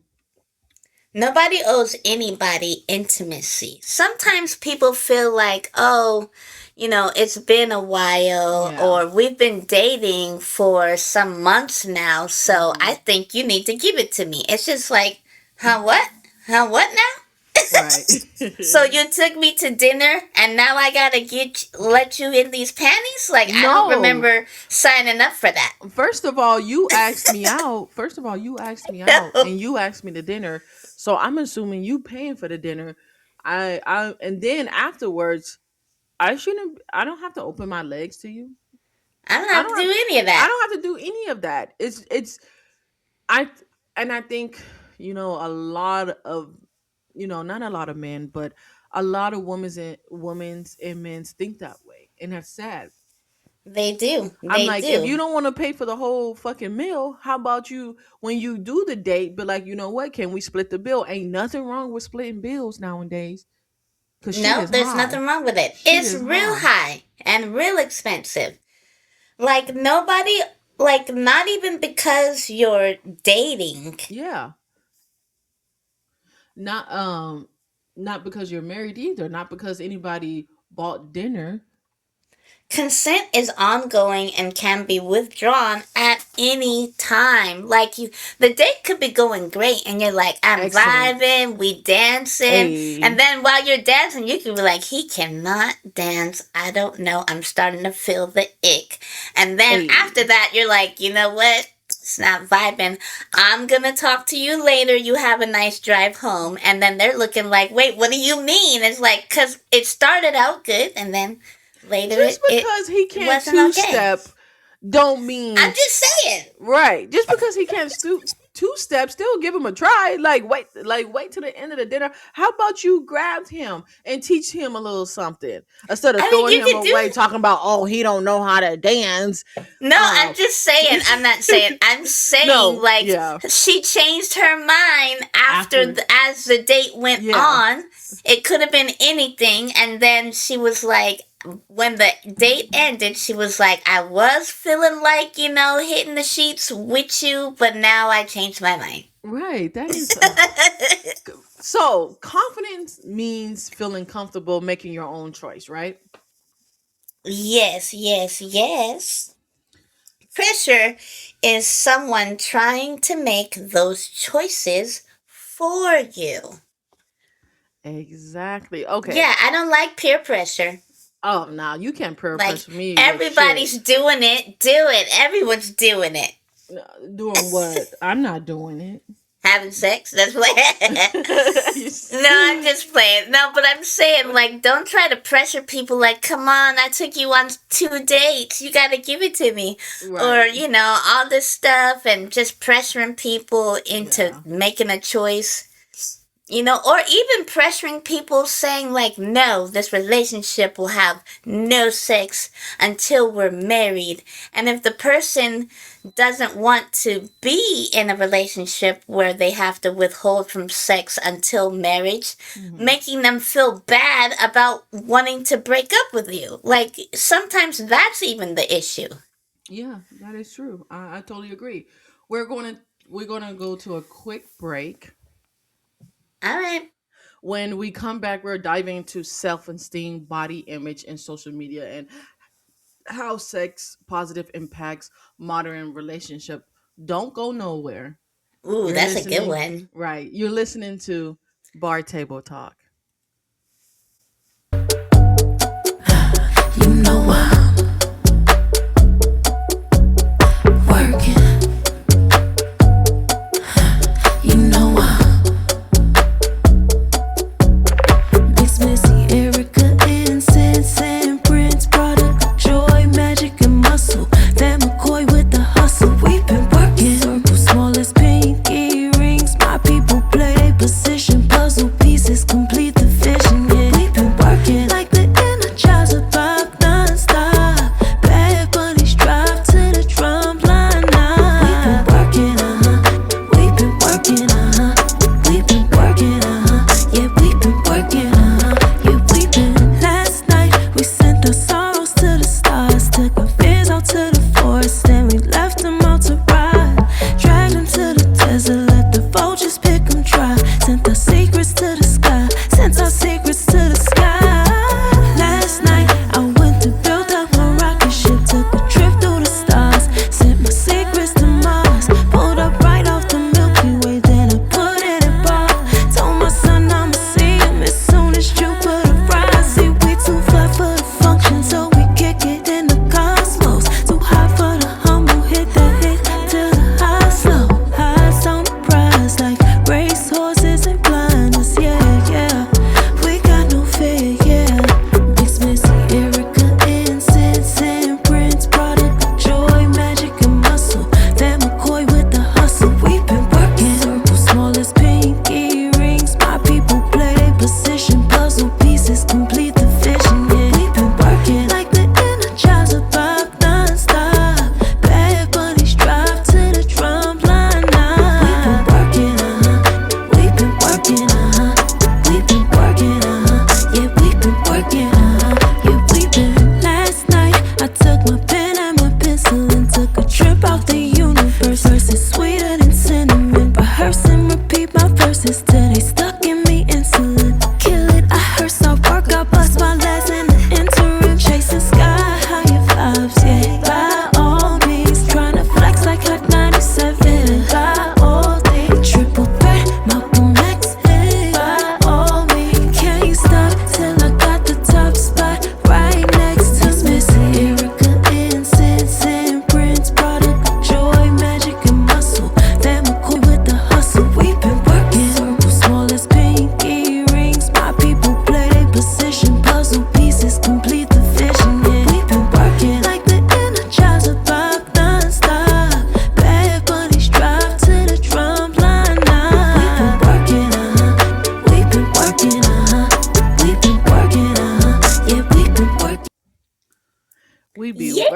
[SPEAKER 1] Nobody owes anybody intimacy. Sometimes people feel like, oh, it's been a while,
[SPEAKER 2] Yeah.
[SPEAKER 1] or we've been dating for some months now, so I
[SPEAKER 2] Mhm.
[SPEAKER 1] think you need to give it to me. It's just like, huh, what? Huh, what now?
[SPEAKER 2] Right.
[SPEAKER 1] So you took me to dinner and now I gotta let you in these panties? Like, I don't
[SPEAKER 2] No.
[SPEAKER 1] remember signing up for that.
[SPEAKER 2] First of all, you asked me out. First of all, you asked me out and you asked me to dinner. So I'm assuming you paying for the dinner. I and then afterwards, I don't have to open my legs to you.
[SPEAKER 1] I don't
[SPEAKER 2] I
[SPEAKER 1] have to
[SPEAKER 2] don't have
[SPEAKER 1] do any of
[SPEAKER 2] I
[SPEAKER 1] that.
[SPEAKER 2] don't have to do any of that. It's I and I think, a lot of, not a lot of men, but a lot of women's and men's think that way. And that's sad.
[SPEAKER 1] They do.
[SPEAKER 2] I'm
[SPEAKER 1] They
[SPEAKER 2] like, if you
[SPEAKER 1] do.
[SPEAKER 2] don't want to pay for the whole fucking meal, how about you when you do the date, but like, you know what? Can we split the bill? Ain't nothing wrong with splitting bills nowadays. Cause shit
[SPEAKER 1] No,
[SPEAKER 2] is
[SPEAKER 1] there's
[SPEAKER 2] high.
[SPEAKER 1] nothing wrong with it.
[SPEAKER 2] Shit
[SPEAKER 1] It's
[SPEAKER 2] is
[SPEAKER 1] real
[SPEAKER 2] high.
[SPEAKER 1] high and real expensive. Like, nobody, like, not even because you're dating.
[SPEAKER 2] Yeah. Not not because you're married either. Not because anybody bought dinner.
[SPEAKER 1] Consent is ongoing and can be withdrawn at any time. Like, the date could be going great and you're like, I'm
[SPEAKER 2] Excellent.
[SPEAKER 1] vibing, we dancing. And
[SPEAKER 2] Hey.
[SPEAKER 1] then while you're dancing, you can be like, he cannot dance. I don't know. I'm starting to feel the ick. And then after
[SPEAKER 2] Hey.
[SPEAKER 1] that, you're like, you know what? It's not vibing. I'm gonna talk to you later. You have a nice drive home. And then they're looking like, wait, what do you mean? It's like, because it started out good and then later
[SPEAKER 2] Just
[SPEAKER 1] it
[SPEAKER 2] because he can't
[SPEAKER 1] wasn't
[SPEAKER 2] two
[SPEAKER 1] okay.
[SPEAKER 2] step don't
[SPEAKER 1] I'm
[SPEAKER 2] mean
[SPEAKER 1] just saying.
[SPEAKER 2] right. Just because he can't two step, still give him a try. Like wait till the end of the dinner. How about you grab him and teach him a little something instead of
[SPEAKER 1] I mean,
[SPEAKER 2] throwing
[SPEAKER 1] you
[SPEAKER 2] him
[SPEAKER 1] could
[SPEAKER 2] away
[SPEAKER 1] do.
[SPEAKER 2] talking about, oh, he don't know how to dance.
[SPEAKER 1] No, I'm
[SPEAKER 2] Um
[SPEAKER 1] just saying. I'm not saying. I'm saying
[SPEAKER 2] no,
[SPEAKER 1] like
[SPEAKER 2] yeah.
[SPEAKER 1] she changed her mind after
[SPEAKER 2] After
[SPEAKER 1] as the date went
[SPEAKER 2] yeah.
[SPEAKER 1] on. It could have been anything, and then she was like, when the date ended, she was like, I was feeling like hitting the sheets with you, but now I changed my mind.
[SPEAKER 2] Right. That is so confidence means feeling comfortable making your own choice, right?
[SPEAKER 1] Yes, yes, yes. Pressure is someone trying to make those choices for you.
[SPEAKER 2] Exactly. Okay.
[SPEAKER 1] Yeah, I don't like peer pressure.
[SPEAKER 2] Oh, now you can't peer
[SPEAKER 1] Like,
[SPEAKER 2] pressure me with shit.
[SPEAKER 1] everybody's doing it, do it. Everyone's doing it.
[SPEAKER 2] Doing what? I'm not doing it.
[SPEAKER 1] Having sex, that's what.
[SPEAKER 2] You
[SPEAKER 1] No, I'm just playing. No, but I'm saying, like, don't try to pressure people. Like, come on, I took you on 2 dates. You gotta give it to me. Or,
[SPEAKER 2] right.
[SPEAKER 1] all this stuff and just pressuring people into
[SPEAKER 2] Yeah.
[SPEAKER 1] making a choice. Or even pressuring people saying, like, no, this relationship will have no sex until we're married. And if the person doesn't want to be in a relationship where they have to withhold from sex until marriage,
[SPEAKER 2] Hmm.
[SPEAKER 1] making them feel bad about wanting to break up with you. Like, sometimes that's even the issue.
[SPEAKER 2] Yeah, that is true. I totally agree. We're gonna go to a quick break.
[SPEAKER 1] All right.
[SPEAKER 2] When we come back, we're diving into self-esteem, body image, and social media, and how sex positive impacts modern relationship. Don't go nowhere.
[SPEAKER 1] Ooh,
[SPEAKER 2] You're
[SPEAKER 1] that's a good
[SPEAKER 2] listening,
[SPEAKER 1] one.
[SPEAKER 2] right? You're listening to Bar Table Talk.
[SPEAKER 3] You know I'm working. You know I'm Mix Missy, Erica, Incense and Prince product. Joy, magic, and muscle. Van McCoy with the hustle. We've been working. Circle small as pinky rings. My people play their position. Puzzle pieces complete the vision. Yeah, we've been working like the energizer clock non-stop.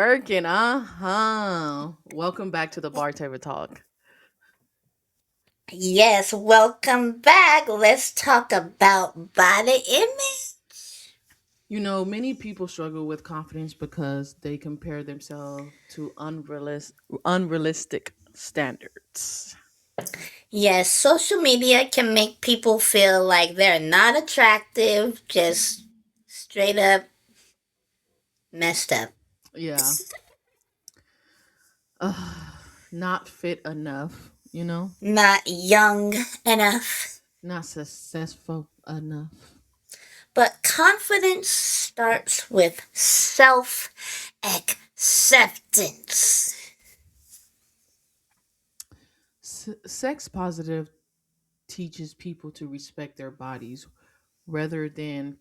[SPEAKER 2] Working, uh-huh. Welcome back to the Bar Table Talk.
[SPEAKER 1] Yes, welcome back. Let's talk about body image.
[SPEAKER 2] Many people struggle with confidence because they compare themselves to unrealistic standards.
[SPEAKER 1] Yes, social media can make people feel like they're not attractive, just straight up messed up.
[SPEAKER 2] Yeah. Not fit enough,
[SPEAKER 1] Not young enough.
[SPEAKER 2] not successful enough.
[SPEAKER 1] But confidence starts with self acceptance.
[SPEAKER 2] Sex positive teaches people to respect their bodies rather than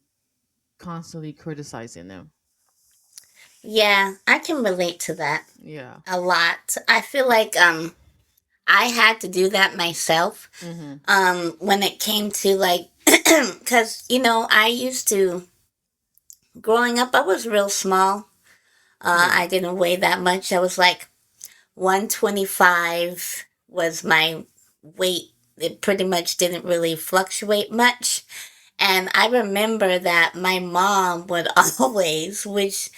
[SPEAKER 2] constantly criticizing them.
[SPEAKER 1] Yeah, I can relate to that
[SPEAKER 2] Yeah.
[SPEAKER 1] a lot. I feel like I had to do that myself
[SPEAKER 2] Mhm.
[SPEAKER 1] when it came to like cuz I used to growing up I was real small.
[SPEAKER 2] Yeah.
[SPEAKER 1] I didn't weigh that much. I was like 125 was my weight. It pretty much didn't really fluctuate much. And I remember that my mom would always, which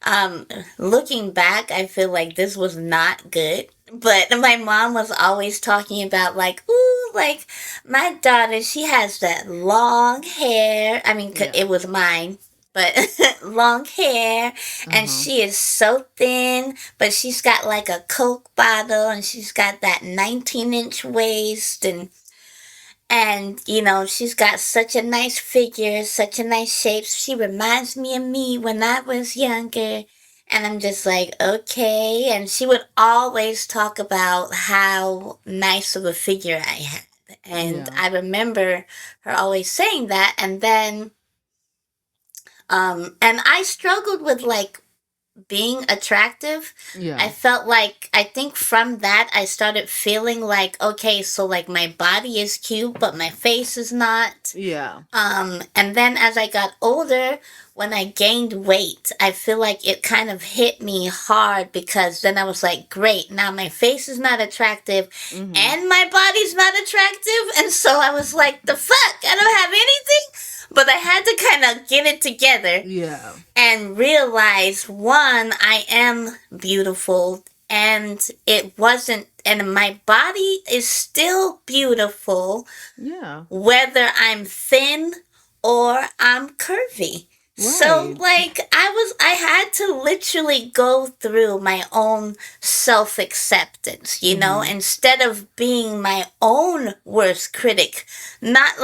[SPEAKER 1] um, looking back, I feel like this was not good. But my mom was always talking about like, ooh, like my daughter, she has that long hair. I mean,
[SPEAKER 2] Yeah.
[SPEAKER 1] it was mine, but long hair, and
[SPEAKER 2] Uh-huh.
[SPEAKER 1] she is so thin. But she's got like a Coke bottle, and she's got that 19-inch waist, and she's got such a nice figure, such a nice shape. She reminds me of me when I was younger. And I'm just like, okay. And she would always talk about how nice of a figure I had. And
[SPEAKER 2] Yeah.
[SPEAKER 1] I remember her always saying that. And I struggled with like being attractive. I
[SPEAKER 2] Yeah.
[SPEAKER 1] felt like I think from that I started feeling like okay, so like my body is cute, but my face is not.
[SPEAKER 2] Yeah.
[SPEAKER 1] And then as I got older, when I gained weight, I feel like it kind of hit me hard because then I was like, great, now my face is not attractive
[SPEAKER 2] Mhm.
[SPEAKER 1] and my body's not attractive. And so I was like, the fuck, I don't have anything. But I had to kind of get it together
[SPEAKER 2] Yeah.
[SPEAKER 1] and realize one, I am beautiful, and it wasn't, and my body is still beautiful
[SPEAKER 2] Yeah.
[SPEAKER 1] whether I'm thin or I'm curvy. So
[SPEAKER 2] Right.
[SPEAKER 1] like I had to literally go through my own self-acceptance,
[SPEAKER 2] Mhm.
[SPEAKER 1] instead of being my own worst critic, not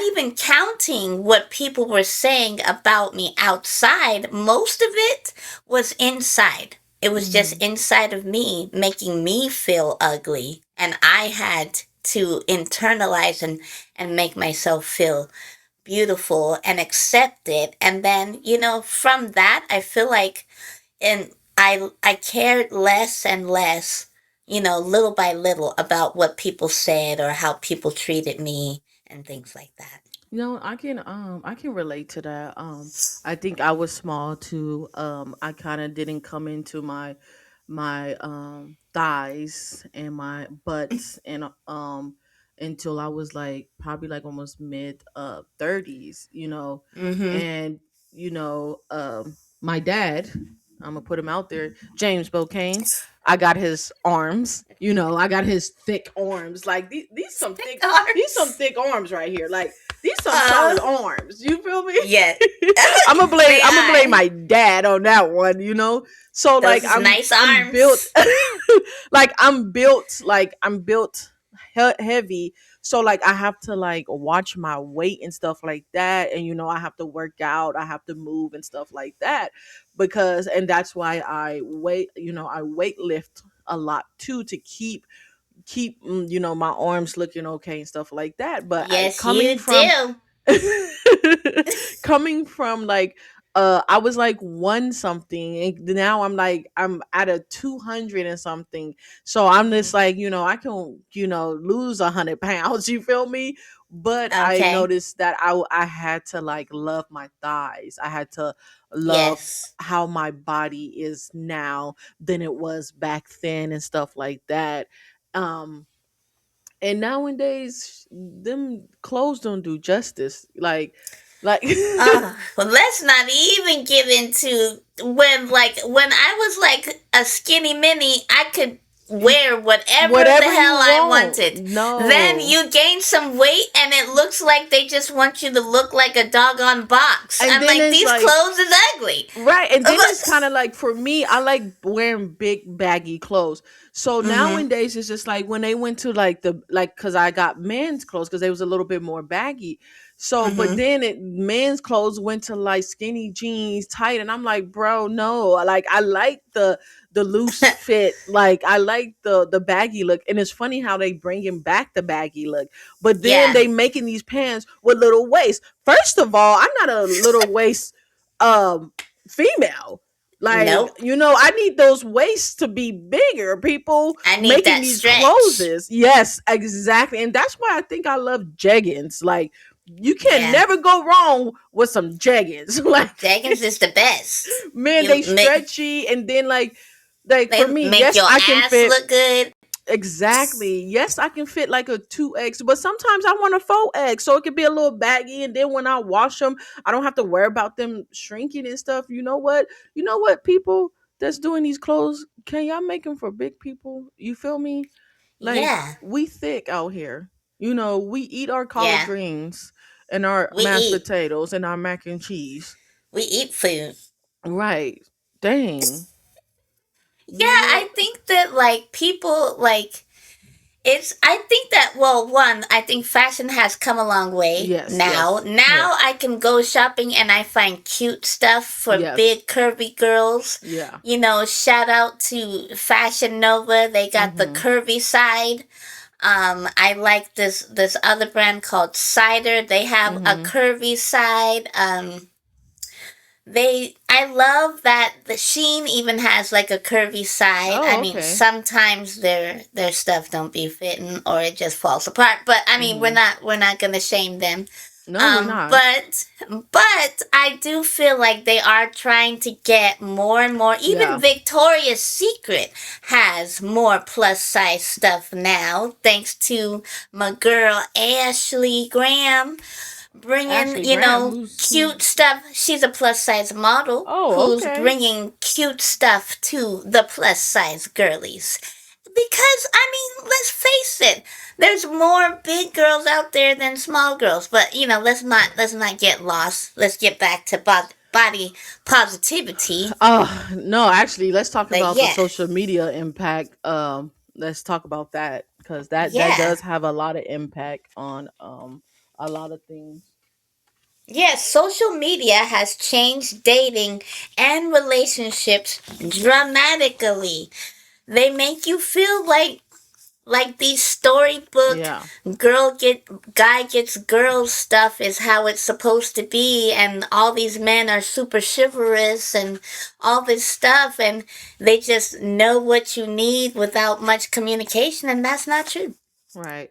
[SPEAKER 1] even counting what people were saying about me outside. Most of it was inside. It was just
[SPEAKER 2] Mhm.
[SPEAKER 1] inside of me making me feel ugly, and I had to internalize and make myself feel beautiful and accept it. And then from that I feel like, and I cared less and less, little by little, about what people said or how people treated me and things like that.
[SPEAKER 2] I can relate to that. I think I was small too. I kind of didn't come into my thighs and my butts and until I was like probably like almost mid 30s,
[SPEAKER 1] Mm-hmm.
[SPEAKER 2] and my dad, I'm gonna put him out there, James Bocane. I got his arms, I got his thick arms. Like
[SPEAKER 1] Thick
[SPEAKER 2] these some
[SPEAKER 1] arms.
[SPEAKER 2] thick arms right here. Like these some solid arms. You feel me?
[SPEAKER 1] Yeah.
[SPEAKER 2] I'm gonna blame
[SPEAKER 1] They are.
[SPEAKER 2] my dad on that one, So like
[SPEAKER 1] Those is
[SPEAKER 2] I'm
[SPEAKER 1] nice
[SPEAKER 2] I'm built
[SPEAKER 1] arms.
[SPEAKER 2] like I'm built heavy. So like I have to like watch my weight and stuff like that, and I have to work out, I have to move and stuff like that, because and that's why I weight lift a lot too, to keep my arms looking okay and stuff like that. But
[SPEAKER 1] Yes,
[SPEAKER 2] coming
[SPEAKER 1] you
[SPEAKER 2] from
[SPEAKER 1] do.
[SPEAKER 2] coming from like I was like one something, and now I'm at a 200 and something. So I'm just
[SPEAKER 1] Mhm.
[SPEAKER 2] like, I can lose 100 pounds. You feel me? But I
[SPEAKER 1] Okay.
[SPEAKER 2] noticed that I had to like love my thighs. I had to love
[SPEAKER 1] Yes.
[SPEAKER 2] how my body is now than it was back then and stuff like that. Um and nowadays them clothes don't do justice. Like
[SPEAKER 1] Well, let's not even get into when I was like a skinny mini, I could wear whatever the
[SPEAKER 2] whatever you
[SPEAKER 1] hell I
[SPEAKER 2] want.
[SPEAKER 1] wanted. Then
[SPEAKER 2] No.
[SPEAKER 1] you gain some weight and it looks like they just want you to look like a doggone box.
[SPEAKER 2] And
[SPEAKER 1] I'm
[SPEAKER 2] then
[SPEAKER 1] like,
[SPEAKER 2] it's
[SPEAKER 1] these
[SPEAKER 2] like
[SPEAKER 1] clothes is ugly.
[SPEAKER 2] right, and then it's kind of like for me, I like wearing big baggy clothes. So
[SPEAKER 1] Mhm.
[SPEAKER 2] nowadays it's just like when they went to like the like because I got men's clothes because they was a little bit more baggy. So, but
[SPEAKER 1] Mhm.
[SPEAKER 2] then men's clothes went to like skinny jeans, tight, and I'm like, bro, no. Like I like the loose fit, like I like the baggy look, and it's funny how they bringing back the baggy look, but then
[SPEAKER 1] Yeah.
[SPEAKER 2] they making these pants with little waist. First of all, I'm not a little waist um female. Like,
[SPEAKER 1] Nope.
[SPEAKER 2] I need those waists to be bigger. People
[SPEAKER 1] I need
[SPEAKER 2] making
[SPEAKER 1] that
[SPEAKER 2] these clothes.
[SPEAKER 1] stretch.
[SPEAKER 2] Yes, exactly. And that's why I think I love jeggings. Like, you can
[SPEAKER 1] Yeah.
[SPEAKER 2] never go wrong with some jeggings. Like,
[SPEAKER 1] Jeggings is the best.
[SPEAKER 2] man,
[SPEAKER 1] You
[SPEAKER 2] they
[SPEAKER 1] make
[SPEAKER 2] stretchy, and then like for
[SPEAKER 1] they
[SPEAKER 2] me,
[SPEAKER 1] make
[SPEAKER 2] yes,
[SPEAKER 1] your
[SPEAKER 2] I can
[SPEAKER 1] ass
[SPEAKER 2] fit.
[SPEAKER 1] look good.
[SPEAKER 2] Exactly. Yes, I can fit like a 2X, but sometimes I want a 4X, so it could be a little baggy. And then when I wash them, I don't have to worry about them shrinking and stuff. You know what? You know what? People that's doing these clothes, can y'all make them for big people? You feel me? Like,
[SPEAKER 1] Yeah.
[SPEAKER 2] we thick out here. We eat our collard
[SPEAKER 1] Yeah.
[SPEAKER 2] greens and our
[SPEAKER 1] We
[SPEAKER 2] mashed
[SPEAKER 1] eat.
[SPEAKER 2] potatoes and our mac and cheese.
[SPEAKER 1] We eat food.
[SPEAKER 2] Right. Dang.
[SPEAKER 1] Yeah,
[SPEAKER 2] You know what?
[SPEAKER 1] I think that like people like I think that well, one, I think fashion has come a long way
[SPEAKER 2] Yes.
[SPEAKER 1] now.
[SPEAKER 2] Yes.
[SPEAKER 1] Now
[SPEAKER 2] Yes.
[SPEAKER 1] I can go shopping and I find cute stuff for
[SPEAKER 2] Yes.
[SPEAKER 1] big curvy girls.
[SPEAKER 2] Yeah.
[SPEAKER 1] Shout out to Fashion Nova. They got the
[SPEAKER 2] Mm-hmm.
[SPEAKER 1] curvy side. I like this other brand called Cider. They have a
[SPEAKER 2] Mm-hmm.
[SPEAKER 1] curvy side. I love that the Sheen even has like a curvy side. I
[SPEAKER 2] Oh,
[SPEAKER 1] mean,
[SPEAKER 2] okay.
[SPEAKER 1] sometimes their stuff don't be fitting or it just falls apart. But I mean,
[SPEAKER 2] Mm-hmm.
[SPEAKER 1] we're not gonna shame them.
[SPEAKER 2] No, we're not.
[SPEAKER 1] But I do feel like they are trying to get more and more. Even
[SPEAKER 2] Yeah.
[SPEAKER 1] Victoria's Secret has more plus size stuff now, thanks to my girl Ashley Graham bringing,
[SPEAKER 2] Ashley Graham,
[SPEAKER 1] cute
[SPEAKER 2] who's
[SPEAKER 1] stuff. She's a plus size model
[SPEAKER 2] oh,
[SPEAKER 1] who's
[SPEAKER 2] okay.
[SPEAKER 1] bringing cute stuff to the plus size girlies. Because, I mean, let's face it, there's more big girls out there than small girls. But, let's not get lost. Let's get back to body positivity.
[SPEAKER 2] No, actually, let's talk
[SPEAKER 1] But
[SPEAKER 2] about the
[SPEAKER 1] yeah,
[SPEAKER 2] social media impact. Let's talk about that because that
[SPEAKER 1] yeah.
[SPEAKER 2] does have a lot of impact on a lot of things.
[SPEAKER 1] Yes, social media has changed dating and relationships dramatically. They make you feel like these storybook
[SPEAKER 2] Yeah.
[SPEAKER 1] guy gets girl stuff is how it's supposed to be, and all these men are super chivalrous and all this stuff, and they just know what you need without much communication, and that's not true.
[SPEAKER 2] Right.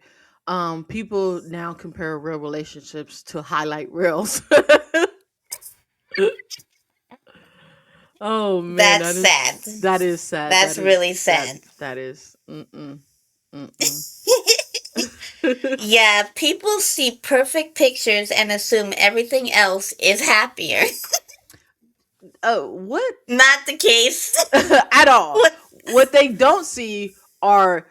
[SPEAKER 2] People now compare real relationships to highlight reels. Oh man,
[SPEAKER 1] That's
[SPEAKER 2] that is
[SPEAKER 1] sad.
[SPEAKER 2] that is sad.
[SPEAKER 1] That's
[SPEAKER 2] That is
[SPEAKER 1] really
[SPEAKER 2] that
[SPEAKER 1] sad.
[SPEAKER 2] that is mm-mm.
[SPEAKER 1] Yeah, people see perfect pictures and assume everything else is happier.
[SPEAKER 2] Oh, what?
[SPEAKER 1] Not the case.
[SPEAKER 2] At all. What they don't see are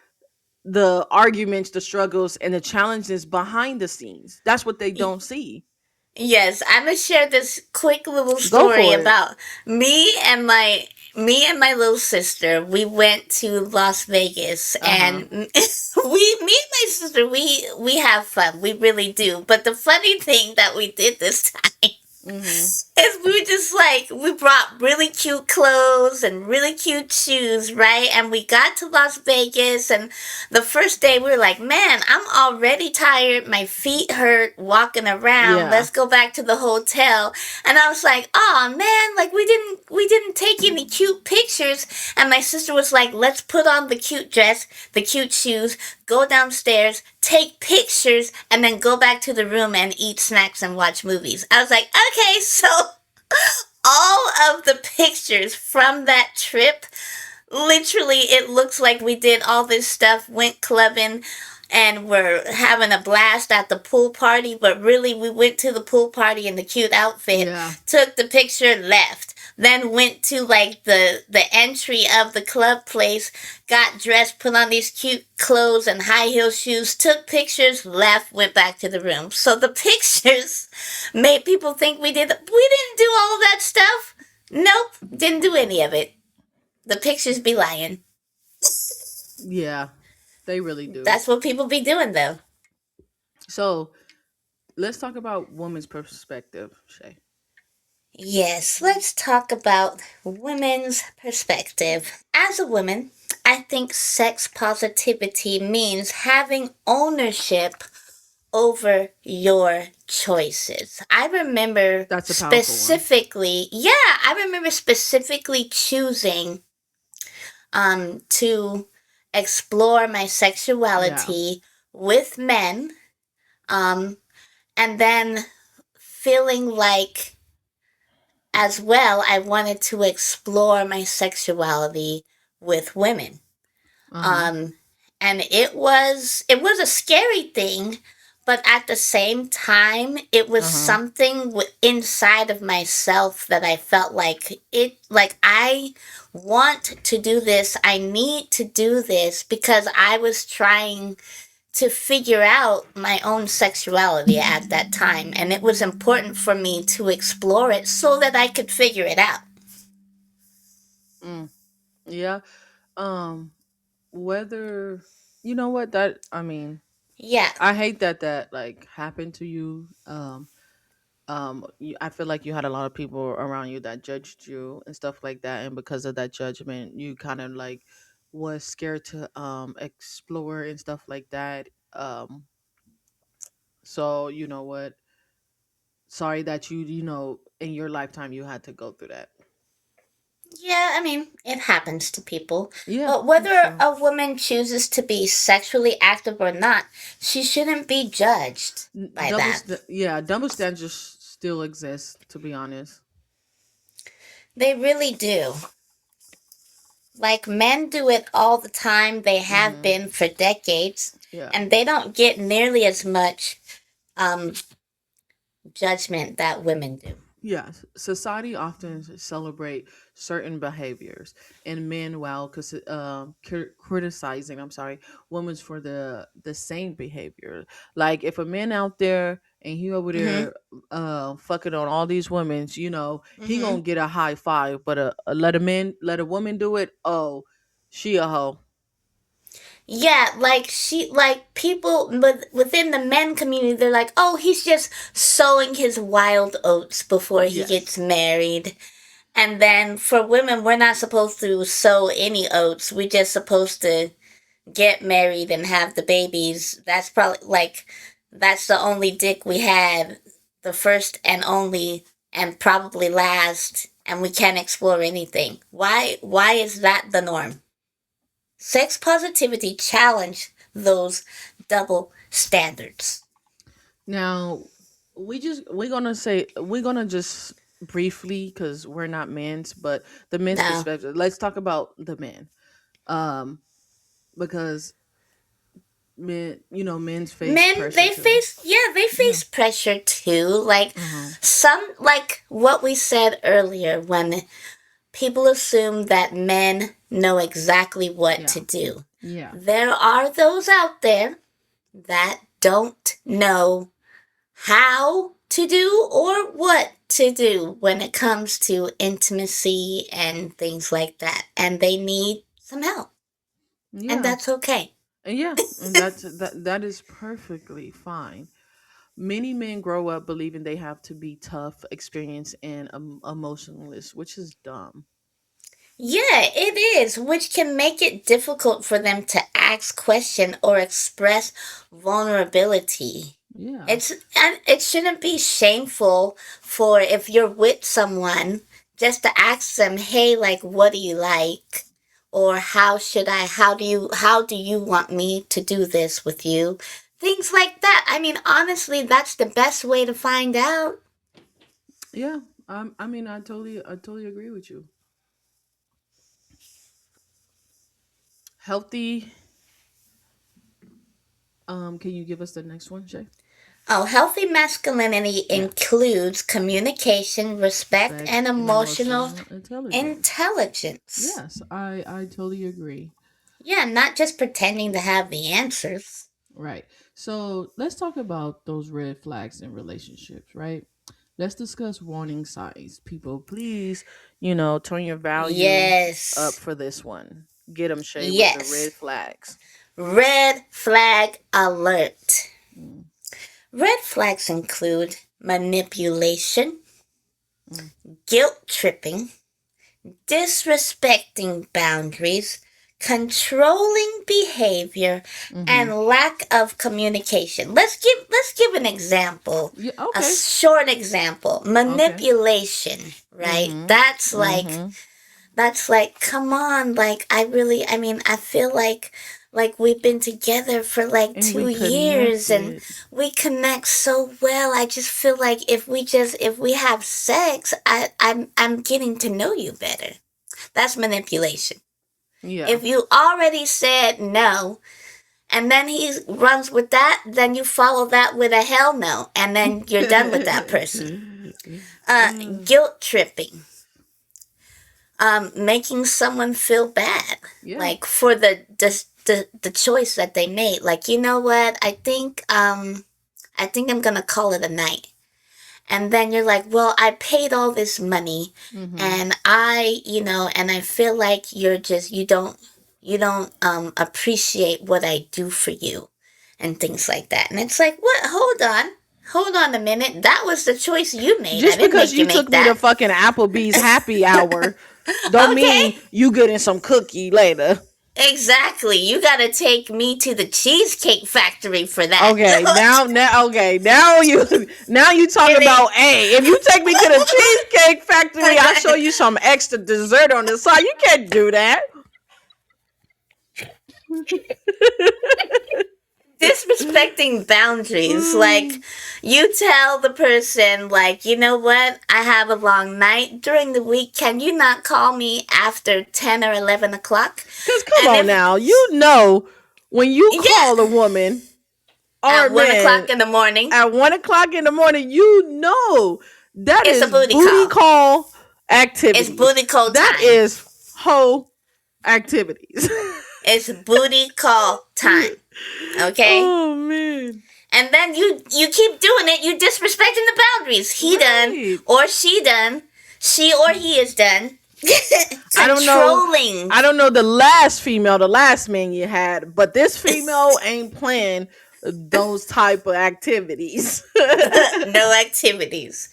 [SPEAKER 2] the arguments, the struggles, and the challenges behind the scenes. That's what they don't see.
[SPEAKER 1] Yes, I'm gonna share this quick little
[SPEAKER 2] Go
[SPEAKER 1] story
[SPEAKER 2] for it.
[SPEAKER 1] about me and my little sister. We went to Las Vegas,
[SPEAKER 2] Uh huh.
[SPEAKER 1] and me and my sister, we have fun. We really do. But the funny thing that we did this time
[SPEAKER 2] Mm-hmm.
[SPEAKER 1] is we brought really cute clothes and really cute shoes, right? And we got to Las Vegas, and the first day we were like, man, I'm already tired. My feet hurt walking around.
[SPEAKER 2] Yeah.
[SPEAKER 1] Let's go back to the hotel. And I was like, oh man, like we didn't take any cute pictures. And my sister was like, let's put on the cute dress, the cute shoes, go downstairs, take pictures, and then go back to the room and eat snacks and watch movies. I was like, okay, so all of the pictures from that trip, literally, it looks like we did all this stuff, went clubbing, and we're having a blast at the pool party, but really we went to the pool party in the cute outfit,
[SPEAKER 2] Yeah.
[SPEAKER 1] took the picture, left. Then went to like the entry of the club place, got dressed, put on these cute clothes and high heel shoes, took pictures, left, went back to the room. So the pictures made people think we didn't do all of that stuff. Nope, didn't do any of it. The pictures be lying.
[SPEAKER 2] Yeah. They really do.
[SPEAKER 1] That's what people be doing though.
[SPEAKER 2] So let's talk about women's perspective, Shay.
[SPEAKER 1] Yes, let's talk about women's perspective. As a woman, I think sex positivity means having ownership over your choices. I remember
[SPEAKER 2] That's a powerful one.
[SPEAKER 1] specifically, yeah, I remember specifically choosing to explore my
[SPEAKER 2] Yeah.
[SPEAKER 1] sexuality with men, um and then feeling like as well I wanted to explore my sexuality with women.
[SPEAKER 2] Uh huh.
[SPEAKER 1] Um and it was a scary thing, but at the same time it was
[SPEAKER 2] Uh huh.
[SPEAKER 1] something inside of myself that I felt like I want to do this. I need to do this because I was trying to figure out my own sexuality at that time, and it was important for me to explore it so that I could figure it out.
[SPEAKER 2] Mm. Yeah. Um. Whether you know what that I mean,
[SPEAKER 1] Yeah.
[SPEAKER 2] I hate that like happened to you. I feel like you had a lot of people around you that judged you and stuff like that, and because of that judgment, you kind of like was scared to explore and stuff like that. So you know what? Sorry that in your lifetime you had to go through that.
[SPEAKER 1] Yeah, I mean, it happens to people.
[SPEAKER 2] Yeah,
[SPEAKER 1] But
[SPEAKER 2] that's
[SPEAKER 1] whether
[SPEAKER 2] true.
[SPEAKER 1] a woman chooses to be sexually active or not, she shouldn't be judged by that.
[SPEAKER 2] Yeah, double standards still exist. To be honest.
[SPEAKER 1] They really do. Like, men do it all the time, they have
[SPEAKER 2] Mm-hmm.
[SPEAKER 1] been for decades,
[SPEAKER 2] Yeah.
[SPEAKER 1] and they don't get nearly as much um, judgment that women do.
[SPEAKER 2] Yes, society often celebrate certain behaviors and men while criticizing, I'm sorry, women for the same behavior. Like if a man out there and he over
[SPEAKER 1] Mm
[SPEAKER 2] there fucking on all these women,
[SPEAKER 1] hmm. Mm
[SPEAKER 2] he
[SPEAKER 1] hmm.
[SPEAKER 2] gonna get a high five, but let a woman do it, oh, she a hoe.
[SPEAKER 1] Yeah, like people within the men community, they're like, oh, he's just sowing his wild oats before he
[SPEAKER 2] Yes.
[SPEAKER 1] gets married. And then for women, we're not supposed to sow any oats. We're just supposed to get married and have the babies. That's probably like, that's the only dick we had, the first and only, and probably last, and we can't explore anything. Why is that the norm? Sex positivity challenged those double standards.
[SPEAKER 2] Now, we're gonna just briefly, because we're not men's, but the men's
[SPEAKER 1] Now,
[SPEAKER 2] perspective. Let's talk about the men, um, because men's face
[SPEAKER 1] men,
[SPEAKER 2] pressure too.
[SPEAKER 1] they
[SPEAKER 2] Yeah.
[SPEAKER 1] face pressure too. Like
[SPEAKER 2] Uh-huh.
[SPEAKER 1] like what we said earlier, when people assume that men know exactly what to
[SPEAKER 2] Yeah.
[SPEAKER 1] do.
[SPEAKER 2] Yeah.
[SPEAKER 1] There are those out there that don't know how to do or what to do when it comes to intimacy and things like that. And they need some help. And
[SPEAKER 2] Yeah.
[SPEAKER 1] that's okay.
[SPEAKER 2] Yeah. And that is perfectly fine. Many men grow up believing they have to be tough, experienced, and emotionless, which is dumb.
[SPEAKER 1] Yeah, it is, which can make it difficult for them to ask question or express vulnerability.
[SPEAKER 2] Yeah.
[SPEAKER 1] And it shouldn't be shameful for if you're with someone just to ask them, "Hey, like what do you like? or how do you want me to do this with you? Things like that. I mean, honestly, that's the best way to find out.
[SPEAKER 2] Yeah. I mean, I totally agree with you. Healthy. Can you give us the next one, Shay?
[SPEAKER 1] Oh, healthy masculinity
[SPEAKER 2] Yeah.
[SPEAKER 1] includes communication, respect,
[SPEAKER 2] Respect
[SPEAKER 1] and
[SPEAKER 2] and
[SPEAKER 1] emotional
[SPEAKER 2] emotional intelligence.
[SPEAKER 1] intelligence.
[SPEAKER 2] Yes, I totally agree.
[SPEAKER 1] Yeah, not just pretending to have the answers.
[SPEAKER 2] Right. So let's talk about those red flags in relationships, right? Let's discuss warning signs. People, please, turn your value up
[SPEAKER 1] Yes.
[SPEAKER 2] for this one. Get them, Shay, with the
[SPEAKER 1] Yes.
[SPEAKER 2] red flags.
[SPEAKER 1] Red flag alert.
[SPEAKER 2] Mm,
[SPEAKER 1] Red flags include manipulation,
[SPEAKER 2] mm,
[SPEAKER 1] guilt tripping, disrespecting boundaries, controlling behavior,
[SPEAKER 2] mm-hmm.
[SPEAKER 1] and lack of communication. Let's give an example.
[SPEAKER 2] Yeah,
[SPEAKER 1] A
[SPEAKER 2] okay.
[SPEAKER 1] short example.
[SPEAKER 2] Okay.
[SPEAKER 1] Manipulation, right?
[SPEAKER 2] Mm-hmm.
[SPEAKER 1] That's
[SPEAKER 2] Mm-hmm.
[SPEAKER 1] like come on, like I mean, I feel like we've been together for like
[SPEAKER 2] And
[SPEAKER 1] 2
[SPEAKER 2] we
[SPEAKER 1] years and
[SPEAKER 2] connected.
[SPEAKER 1] we connect so well. I just feel like if we have sex, I'm getting to know you better. That's manipulation.
[SPEAKER 2] Yeah.
[SPEAKER 1] If you already said no and then he runs with that, then you follow that with a hell no and then you're done with that person. Guilt tripping, making someone feel bad,
[SPEAKER 2] Yeah.
[SPEAKER 1] like for the choice that they made. Like, you know what? I think I'm gonna call it a night. And then you're like, well, I paid all this money,
[SPEAKER 2] Mm-hmm.
[SPEAKER 1] and and I feel like you don't appreciate what I do for you, and things like that. And it's like, what? Hold on a minute. That was the choice you made. I
[SPEAKER 2] Just
[SPEAKER 1] didn't
[SPEAKER 2] because
[SPEAKER 1] make you
[SPEAKER 2] you took
[SPEAKER 1] make
[SPEAKER 2] me to
[SPEAKER 1] that.
[SPEAKER 2] fucking Applebee's happy hour don't
[SPEAKER 1] Okay.
[SPEAKER 2] mean you getting some cookie later.
[SPEAKER 1] Exactly. You gotta take me to the Cheesecake Factory for that.
[SPEAKER 2] Okay, now you talking
[SPEAKER 1] Kidding.
[SPEAKER 2] about, hey, if you take me to the Cheesecake Factory, I'll show you some extra dessert on the side. You can't do that.
[SPEAKER 1] Disrespecting boundaries. Like, you tell the person, like, you know what? I have a long night during the week. Can you not call me after 10 or 11 o'clock?
[SPEAKER 2] Cause come
[SPEAKER 1] And
[SPEAKER 2] on
[SPEAKER 1] if,
[SPEAKER 2] now, when you call a
[SPEAKER 1] yeah,
[SPEAKER 2] woman or a
[SPEAKER 1] at 1
[SPEAKER 2] man
[SPEAKER 1] o'clock in the morning,
[SPEAKER 2] at 1 o'clock in the morning, that
[SPEAKER 1] it's a
[SPEAKER 2] is
[SPEAKER 1] booty
[SPEAKER 2] booty
[SPEAKER 1] call.
[SPEAKER 2] call
[SPEAKER 1] It's
[SPEAKER 2] activities.
[SPEAKER 1] booty call
[SPEAKER 2] That
[SPEAKER 1] time.
[SPEAKER 2] is hoe activities.
[SPEAKER 1] It's booty call time. Okay?
[SPEAKER 2] Oh man.
[SPEAKER 1] And then you keep doing it. You disrespecting the boundaries. He done
[SPEAKER 2] Right.
[SPEAKER 1] or she done. She or he is done.
[SPEAKER 2] I don't know.
[SPEAKER 1] Controlling.
[SPEAKER 2] I don't know the last man you had, but this female ain't playing those type of activities.
[SPEAKER 1] No activities.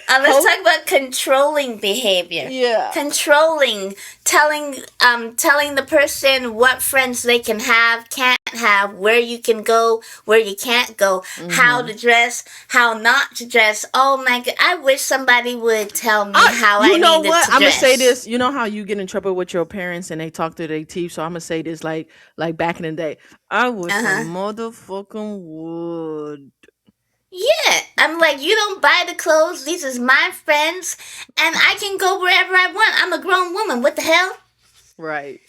[SPEAKER 1] Let's
[SPEAKER 2] Hope.
[SPEAKER 1] talk about controlling behavior.
[SPEAKER 2] Yeah.
[SPEAKER 1] Controlling, telling the person what friends they can have, can't have, where you can go, where you can't go, how
[SPEAKER 2] Hmm.
[SPEAKER 1] to dress, how not to dress. Oh my god, I wish somebody would tell me how
[SPEAKER 2] You
[SPEAKER 1] I
[SPEAKER 2] know
[SPEAKER 1] needed
[SPEAKER 2] what?
[SPEAKER 1] to
[SPEAKER 2] I'm gonna say
[SPEAKER 1] dress.
[SPEAKER 2] this. You know how you get in trouble with your parents and they talk to their teeth. So I'm gonna say this, like back in the day. I wish
[SPEAKER 1] Uh
[SPEAKER 2] some
[SPEAKER 1] huh.
[SPEAKER 2] motherfucking wood.
[SPEAKER 1] Yeah, I'm like, you don't buy the clothes. These is my friends, and I can go wherever I want. I'm a grown woman. What the hell?
[SPEAKER 2] Right.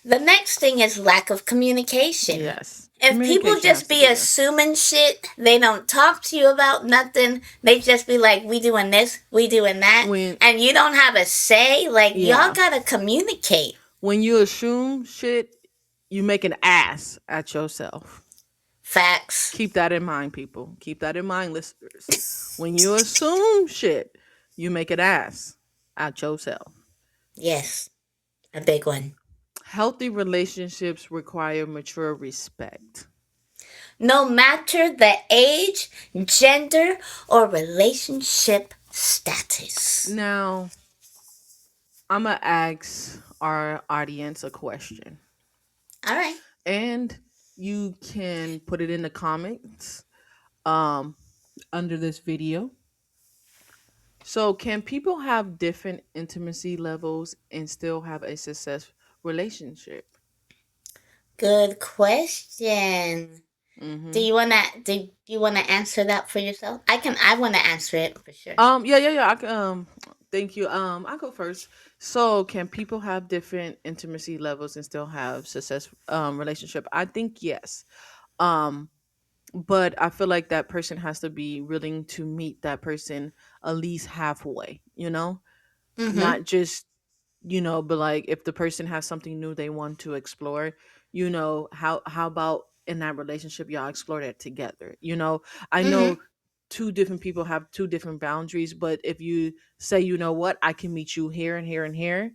[SPEAKER 1] The next thing is lack of communication.
[SPEAKER 2] Yes.
[SPEAKER 1] If people
[SPEAKER 2] Communication has
[SPEAKER 1] just
[SPEAKER 2] to
[SPEAKER 1] be
[SPEAKER 2] be there.
[SPEAKER 1] assuming shit, they don't talk to you about nothing. They just be like, we doing this, we doing that,
[SPEAKER 2] When
[SPEAKER 1] and you don't have a say. Like, y'all
[SPEAKER 2] yeah,
[SPEAKER 1] gotta communicate.
[SPEAKER 2] when you assume shit, you make an ass at yourself.
[SPEAKER 1] Facts.
[SPEAKER 2] Keep that in mind, people. Keep that in mind, listeners. When you assume shit, you make an ass at yourself.
[SPEAKER 1] Yes, a big one.
[SPEAKER 2] Healthy relationships require mature respect.
[SPEAKER 1] No matter the age, gender, or relationship status.
[SPEAKER 2] Now, I'm going to ask our audience a question.
[SPEAKER 1] All right.
[SPEAKER 2] And you can put it in the comments um, under this video. So, can people have different intimacy levels and still have a relationship?
[SPEAKER 1] Good question. Do
[SPEAKER 2] Mm-hmm.
[SPEAKER 1] you wanna answer that for yourself? I wanna answer it for sure.
[SPEAKER 2] Yeah. I can, thank you. I go first. So, can people have different intimacy levels and still have success relationship? I think yes. Um, but I feel like that person has to be willing to meet that person at least halfway.
[SPEAKER 1] Mm-hmm.
[SPEAKER 2] Not just but like if the person has something new they want to explore, how about in that relationship y'all explore that together. I know
[SPEAKER 1] Mm-hmm.
[SPEAKER 2] two different people have two different boundaries, but if you say, you know what, I can meet you here and here and here,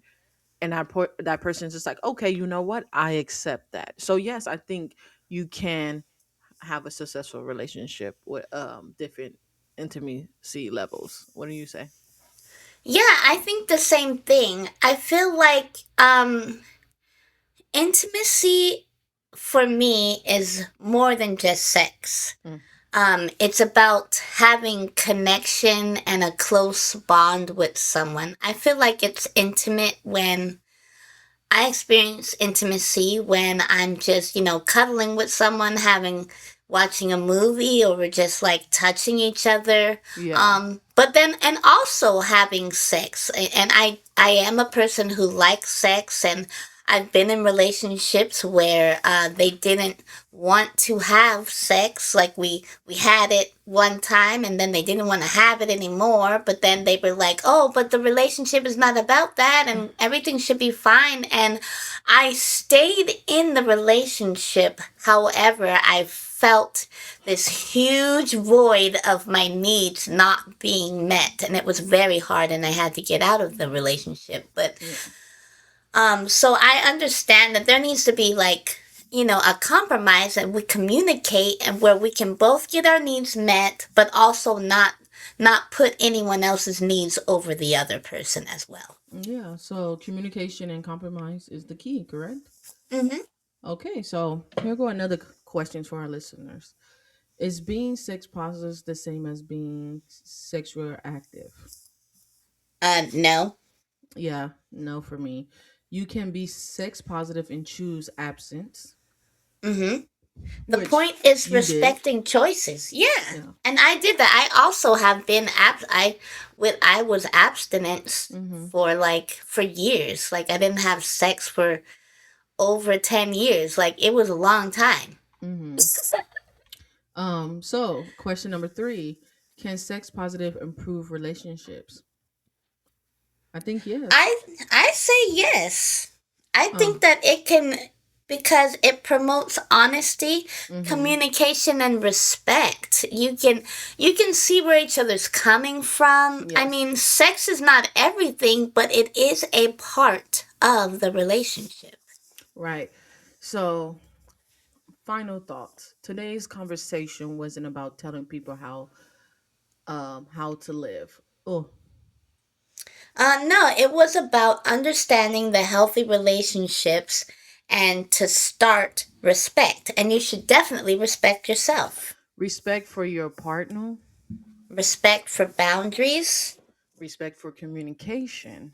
[SPEAKER 2] and that person's just like, okay, you know what, I accept that. So yes, I think you can have a successful relationship with different intimacy levels. What do you say?
[SPEAKER 1] Yeah, I think the same thing. I feel like intimacy for me is more than just sex.
[SPEAKER 2] Mm,
[SPEAKER 1] It's about having connection and a close bond with someone. I feel like it's intimate when I experience intimacy when I'm just, cuddling with someone, watching a movie, or we're just like touching each other.
[SPEAKER 2] yeah.
[SPEAKER 1] But then, and also having sex. And I am a person who likes sex, and I've been in relationships where they didn't want to have sex. Like we had it one time, and then they didn't want to have it anymore. But then they were like, "Oh, but the relationship is not about that, and everything should be fine." And I stayed in the relationship. However, I felt this huge void of my needs not being met, and it was very hard, and I had to get out of the relationship. But
[SPEAKER 2] Yeah.
[SPEAKER 1] so I understand that there needs to be like, a compromise, and we communicate, and where we can both get our needs met, but also not put anyone else's needs over the other person as well.
[SPEAKER 2] Yeah, so communication and compromise is the key, correct?
[SPEAKER 1] Hmm.
[SPEAKER 2] Okay, so here go another questions for our listeners. Is being sex positive the same as being sexual active?
[SPEAKER 1] No.
[SPEAKER 2] Yeah, no for me. You can be sex positive and choose absence,
[SPEAKER 1] Hmm. The
[SPEAKER 2] which
[SPEAKER 1] point is
[SPEAKER 2] you did.
[SPEAKER 1] respecting choices. Yeah.
[SPEAKER 2] Yeah.
[SPEAKER 1] And I did that. I also have been I was abstinence
[SPEAKER 2] Mm-hmm.
[SPEAKER 1] for years. Like I didn't have sex for over 10 years. Like it was a long time.
[SPEAKER 2] Mm-hmm. So question number 3. Can sex positive improve relationships? I think yes.
[SPEAKER 1] I I say yes. I
[SPEAKER 2] Uh,
[SPEAKER 1] think that it can, because it promotes honesty,
[SPEAKER 2] mm-hmm.
[SPEAKER 1] communication, and respect. You can see where each other's coming from. I
[SPEAKER 2] Yes.
[SPEAKER 1] mean, sex is not everything, but it is a part of the relationship.
[SPEAKER 2] Right. So, final thoughts. Today's conversation wasn't about telling people how to live. Oh,
[SPEAKER 1] No, it was about understanding the healthy relationships and to start respect. And you should definitely respect yourself.
[SPEAKER 2] respect for your partner,
[SPEAKER 1] Respect for boundaries
[SPEAKER 2] respect for communication.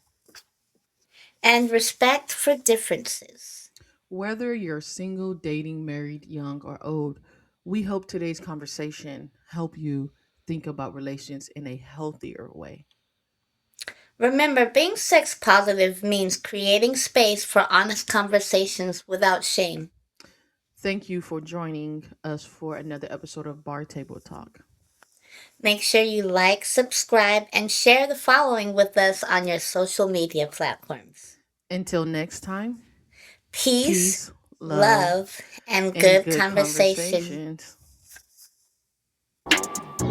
[SPEAKER 1] and respect for differences.
[SPEAKER 2] Whether you're single, dating, married, young, or old, we hope today's conversation help you think about relations in a healthier way.
[SPEAKER 1] Remember, being sex positive means creating space for honest conversations without shame.
[SPEAKER 2] Thank you for joining us for another episode of Bar Table Talk.
[SPEAKER 1] Make sure you like, subscribe, and share the following with us on your social media platforms.
[SPEAKER 2] Until next time,
[SPEAKER 1] Peace,
[SPEAKER 2] peace, love,
[SPEAKER 1] love, and
[SPEAKER 2] and
[SPEAKER 1] good
[SPEAKER 2] good
[SPEAKER 1] conversation.
[SPEAKER 2] conversations.